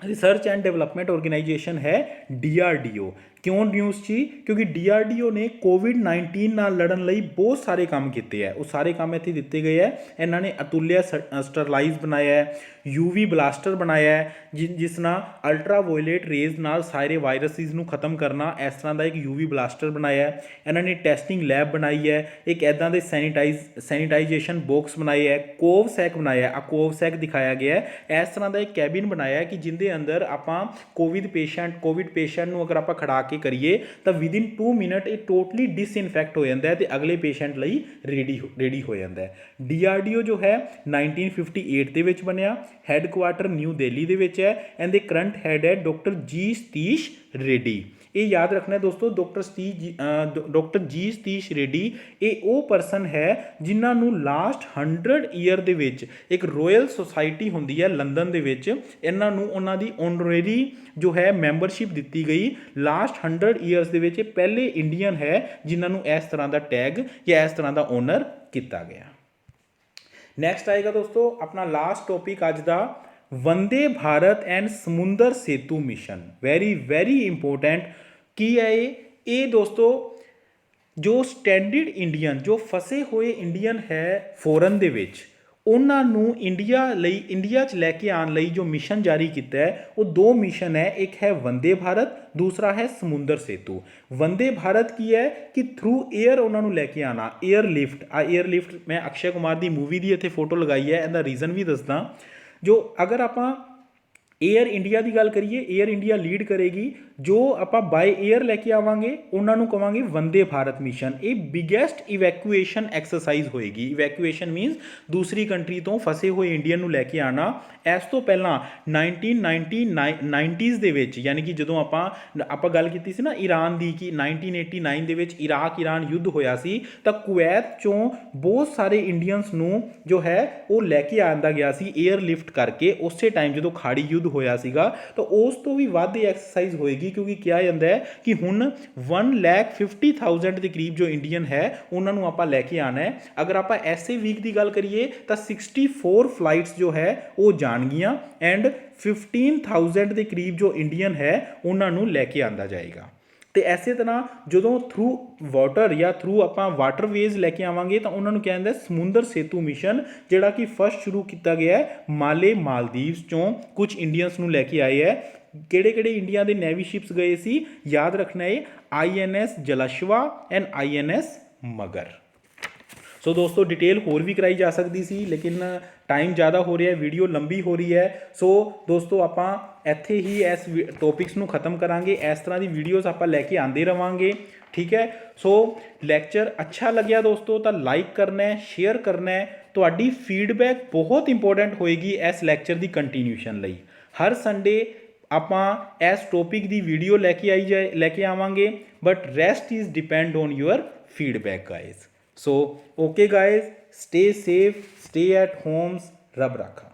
research and development organisation ਹੈ DRDO। ਕਿਉਂ ਨਿਊਜ਼ 'ਚ? ਕਿਉਂਕਿ DRDO ਨੇ COVID-19 ਨਾਲ ਲੜਨ ਲਈ ਬਹੁਤ ਸਾਰੇ ਕੰਮ ਕੀਤੇ ਹੈ। ਉਹ ਸਾਰੇ ਕੰਮ ਇੱਥੇ ਦਿੱਤੇ ਗਏ ਹੈ। ਇਹਨਾਂ ਨੇ ਅਤੁਲਿਆ ਸਟਰਲਾਈਜ਼ ਬਣਾਇਆ ਹੈ, UV ਬਲਾਸਟਰ ਬਣਾਇਆ ਹੈ, ਜਿਸ ਨਾਲ ਅਲਟਰਾ ਵਾਇਲੇਟ ਰੇਜ਼ ਨਾਲ ਸਾਰੇ ਵਾਇਰਸਿਸ ਨੂੰ ਖਤਮ ਕਰਨਾ, ਇਸ ਤਰ੍ਹਾਂ ਦਾ ਇੱਕ UV ਬਲਾਸਟਰ ਬਣਾਇਆ ਹੈ। ਇਹਨਾਂ ਨੇ ਟੈਸਟਿੰਗ ਲੈਬ ਬਣਾਈ ਹੈ, ਇੱਕ ਇੱਦਾਂ ਦੇ ਸੈਨੀਟਾਈਜੇਸ਼ਨ ਬਾਕਸ ਬਣਾਏ ਹੈ, ਕੋਵਸੈਕ ਬਣਾਇਆ। ਆ ਕੋਵਸੈਕ ਦਿਖਾਇਆ ਗਿਆ ਹੈ। ਇਸ ਤਰ੍ਹਾਂ ਦਾ ਇੱਕ ਕੈਬਿਨ ਬਣਾਇਆ ਹੈ ਕਿ ਜਿਹਦੇ ਅੰਦਰ ਆਪਾਂ ਕੋਵਿਡ ਪੇਸ਼ੈਂਟ ਨੂੰ ਅਗਰ ਆਪਾਂ ਖੜਾ ਕੇ ਕਰੀਏ ਤਾਂ ਵਿਦਿਨ 2 ਮਿੰਟ ਇਹ ਟੋਟਲੀ ਡਿਸਇਨਫੈਕਟ ਹੋ ਜਾਂਦਾ ਹੈ ਤੇ ਅਗਲੇ ਪੇਸ਼ੈਂਟ ਲਈ ਰੈਡੀ ਹੋ ਜਾਂਦਾ ਹੈ। DRDO ਜੋ ਹੈ 1958 ਦੇ ਵਿੱਚ ਬਣਿਆ। ਹੈੱਡਕੁਆਟਰ ਨਿਊ ਦਿੱਲੀ ਦੇ ਵਿੱਚ ਹੈ। ਇਹਦੇ ਕਰੰਟ ਹੈੱਡ ਹੈ ਡਾਕਟਰ G ਸਤੀਸ਼ ਰੈਡੀ। ਇਹ ਯਾਦ ਰੱਖਣਾ ਦੋਸਤੋ, ਡਾਕਟਰ G ਸਤੀਸ਼ ਰੈਡੀ ਇਹ ਉਹ ਪਰਸਨ ਹੈ ਜਿਨ੍ਹਾਂ ਨੂੰ ਲਾਸਟ 100 ਈਅਰ ਦੇ ਵਿੱਚ ਇੱਕ ਰੋਇਲ ਸੁਸਾਇਟੀ ਹੁੰਦੀ ਹੈ ਲੰਡਨ ਦੇ ਵਿੱਚ, ਇਹਨਾਂ ਨੂੰ ਉਹਨਾਂ ਦੀ ਓਨਰੇਰੀ ਜੋ ਹੈ ਮੈਂਬਰਸ਼ਿਪ ਦਿੱਤੀ ਗਈ। ਲਾਸਟ 100 ਈਅਰਸ ਦੇ ਵਿੱਚ ਇਹ ਪਹਿਲੇ ਇੰਡੀਅਨ ਹੈ ਜਿਨ੍ਹਾਂ ਨੂੰ ਇਸ ਤਰ੍ਹਾਂ ਦਾ ਟੈਗ ਜਾਂ ਇਸ ਤਰ੍ਹਾਂ ਦਾ ਓਨਰ ਕੀਤਾ ਗਿਆ। ਨੈਕਸਟ ਆਏਗਾ ਦੋਸਤੋ ਆਪਣਾ ਲਾਸਟ ਟੌਪਿਕ ਅੱਜ ਦਾ, Vande Bharat and Samudra Setu mission. Very important. ਕੀ ਹੈ ਇਹ ਦੋਸਤੋ, ਜੋ ਸਟੈਂਡਰਡ ਇੰਡੀਅਨ, ਜੋ ਫਸੇ ਹੋਏ ਇੰਡੀਅਨ ਹੈ ਫੋਰਨ ਦੇ ਵਿੱਚ, ਉਹਨਾਂ ਨੂੰ ਇੰਡੀਆ 'ਚ ਲੈ ਕੇ ਆਉਣ ਲਈ ਜੋ ਮਿਸ਼ਨ ਜਾਰੀ ਕੀਤਾ ਹੈ ਉਹ 2 ਮਿਸ਼ਨ ਹੈ। ਇੱਕ ਹੈ ਵੰਦੇ ਭਾਰਤ, ਦੂਸਰਾ ਹੈ ਸਮੁੰਦਰ ਸੇਤੂ। ਵੰਦੇ ਭਾਰਤ ਕੀ ਹੈ ਕਿ ਥਰੂ ਏਅਰ ਉਹਨਾਂ ਨੂੰ ਲੈ ਕੇ ਆਉਣਾ, ਏਅਰਲਿਫਟ। ਮੈਂ ਅਕਸ਼ੇ ਕੁਮਾਰ ਦੀ ਮੂਵੀ ਦੀ ਇੱਥੇ ਫੋਟੋ ਲਗਾਈ ਹੈ, ਇਹਦਾ ਰੀਜ਼ਨ ਵੀ ਦੱਸਦਾ। ਜੋ ਅਗਰ ਆਪਾਂ ਏਅਰ ਇੰਡੀਆ ਦੀ ਗੱਲ ਕਰੀਏ, ਏਅਰ ਇੰਡੀਆ ਲੀਡ ਕਰੇਗੀ ਜੋ ਆਪਾਂ ਬਾਈ 에ਅਰ ਲੈ ਕੇ ਆਵਾਂਗੇ ਉਹਨਾਂ ਨੂੰ ਕਵਾਂਗੇ ਵੰਦੇ ਭਾਰਤ ਮਿਸ਼ਨ। ਇਹ ਬਿਗੈਸਟ ਇਵੈਕੂਏਸ਼ਨ ਐਕਸਰਸਾਈਜ਼ ਹੋਏਗੀ। ਇਵੈਕੂਏਸ਼ਨ ਮੀਨਸ ਦੂਸਰੀ ਕੰਟਰੀ ਤੋਂ ਫਸੇ ਹੋਏ ਇੰਡੀਅਨ ਨੂੰ ਲੈ ਕੇ ਆਉਣਾ। ਇਸ ਤੋਂ ਪਹਿਲਾਂ 1990s ਦੇ ਵਿੱਚ, ਯਾਨੀ ਕਿ ਜਦੋਂ ਆਪਾਂ ਗੱਲ ਕੀਤੀ ਸੀ ਨਾ ਈਰਾਨ ਦੀ, ਕਿ 1989 ਦੇ ਵਿੱਚ ਇਰਾਕ ਈਰਾਨ ਯੁੱਧ ਹੋਇਆ ਸੀ, ਤਾਂ ਕੁਵੈਤ ਚੋਂ ਬਹੁਤ ਸਾਰੇ ਇੰਡੀਅਨਸ ਨੂੰ ਜੋ ਹੈ ਉਹ ਲੈ ਕੇ ਆਂਦਾ ਗਿਆ ਸੀ 에ਅਰ ਲਿਫਟ ਕਰਕੇ, ਉਸੇ ਟਾਈਮ ਜਦੋਂ ਖਾੜੀ ਯੁੱਧ ਹੋਇਆ ਸੀਗਾ। ਤਾਂ ਉਸ ਤੋਂ ਵੀ ਵੱਧ ਇਹ ਐਕਸਰਸਾਈਜ਼ ਹੋਏਗੀ, ਕਿਉਂਕਿ ਕਿਹਾ ਜਾਂਦਾ ਹੈ ਕਿ ਹੁਣ 1,50,000 ਦੇ ਕਰੀਬ ਜੋ ਇੰਡੀਅਨ ਹੈ ਉਹਨਾਂ ਨੂੰ ਆਪਾਂ ਲੈ ਕੇ ਆਉਣਾ ਹੈ। ਅਗਰ ਆਪਾਂ ਐਸੇ ਵੀਕ ਦੀ ਗੱਲ ਕਰੀਏ ਤਾਂ 64 ਫਲਾਈਟਸ ਜੋ ਹੈ ਉਹ ਜਾਣਗੀਆਂ ਐਂਡ 15,000 ਦੇ ਕਰੀਬ ਜੋ ਇੰਡੀਅਨ ਹੈ ਉਹਨਾਂ ਨੂੰ ਲੈ ਕੇ ਆਂਦਾ ਜਾਏਗਾ। ਤੇ ਐਸੇ ਤਰ੍ਹਾਂ ਜਦੋਂ ਥਰੂ ਵਾਟਰ ਜਾਂ ਥਰੂ ਆਪਾਂ ਵਾਟਰਵੇਜ਼ ਲੈ ਕੇ ਆਵਾਂਗੇ ਤਾਂ ਉਹਨਾਂ ਨੂੰ ਕਹਿੰਦੇ ਸਮੁੰਦਰ ਸੇਤੂ ਮਿਸ਼ਨ, ਜਿਹੜਾ ਕਿ ਫਸਟ ਸ਼ੁਰੂ ਕੀਤਾ ਗਿਆ ਹੈ ਮਾਲਦੀਵਸ ਚੋਂ ਕੁਝ ਇੰਡੀਅਨਸ ਨੂੰ ਲੈ ਕੇ ਆਏ ਹੈ। ਕਿਹੜੇ ਕਿਹੜੇ ਇੰਡੀਆ ਦੇ ਨੇਵੀ ਸ਼ਿਪਸ ਗਏ ਸੀ, ਯਾਦ ਰੱਖਣਾ ਹੈ INS ਜਲਾਸ਼ਵਾ ਐਂਡ INS ਮਗਰ। ਸੋ ਦੋਸਤੋ ਡਿਟੇਲ ਹੋਰ ਵੀ ਕਰਾਈ ਜਾ ਸਕਦੀ ਸੀ, ਲੇਕਿਨ ਟਾਈਮ ਜ਼ਿਆਦਾ ਹੋ ਰਿਹਾ, ਵੀਡੀਓ ਲੰਬੀ ਹੋ ਰਹੀ ਹੈ। ਸੋ ਦੋਸਤੋ ਆਪਾਂ ਇੱਥੇ ਹੀ ਇਸ ਟੌਪਿਕਸ ਨੂੰ ਖਤਮ ਕਰਾਂਗੇ। ਇਸ ਤਰ੍ਹਾਂ ਦੀ ਵੀਡੀਓਜ਼ ਆਪਾਂ ਲੈ ਕੇ ਆਉਂਦੇ ਰਵਾਂਗੇ, ਠੀਕ ਹੈ। ਸੋ ਲੈਕਚਰ ਅੱਛਾ ਲੱਗਿਆ ਦੋਸਤੋ ਤਾਂ ਲਾਈਕ ਕਰਨਾ ਹੈ, ਸ਼ੇਅਰ ਕਰਨਾ ਹੈ। ਤੁਹਾਡੀ ਫੀਡਬੈਕ ਬਹੁਤ ਇੰਪੋਰਟੈਂਟ ਹੋਏਗੀ ਇਸ ਲੈਕਚਰ ਦੀ ਕੰਟੀਨਿਊਸ਼ਨ ਲਈ। ਹਰ ਸੰਡੇ ਆਪਾਂ ਇਸ ਟੌਪਿਕ ਦੀ ਵੀਡੀਓ ਲੈ ਕੇ ਆਵਾਂਗੇ, but rest is depend on your feedback guys. So, okay guys, stay safe, stay at homes, Rab Rakha.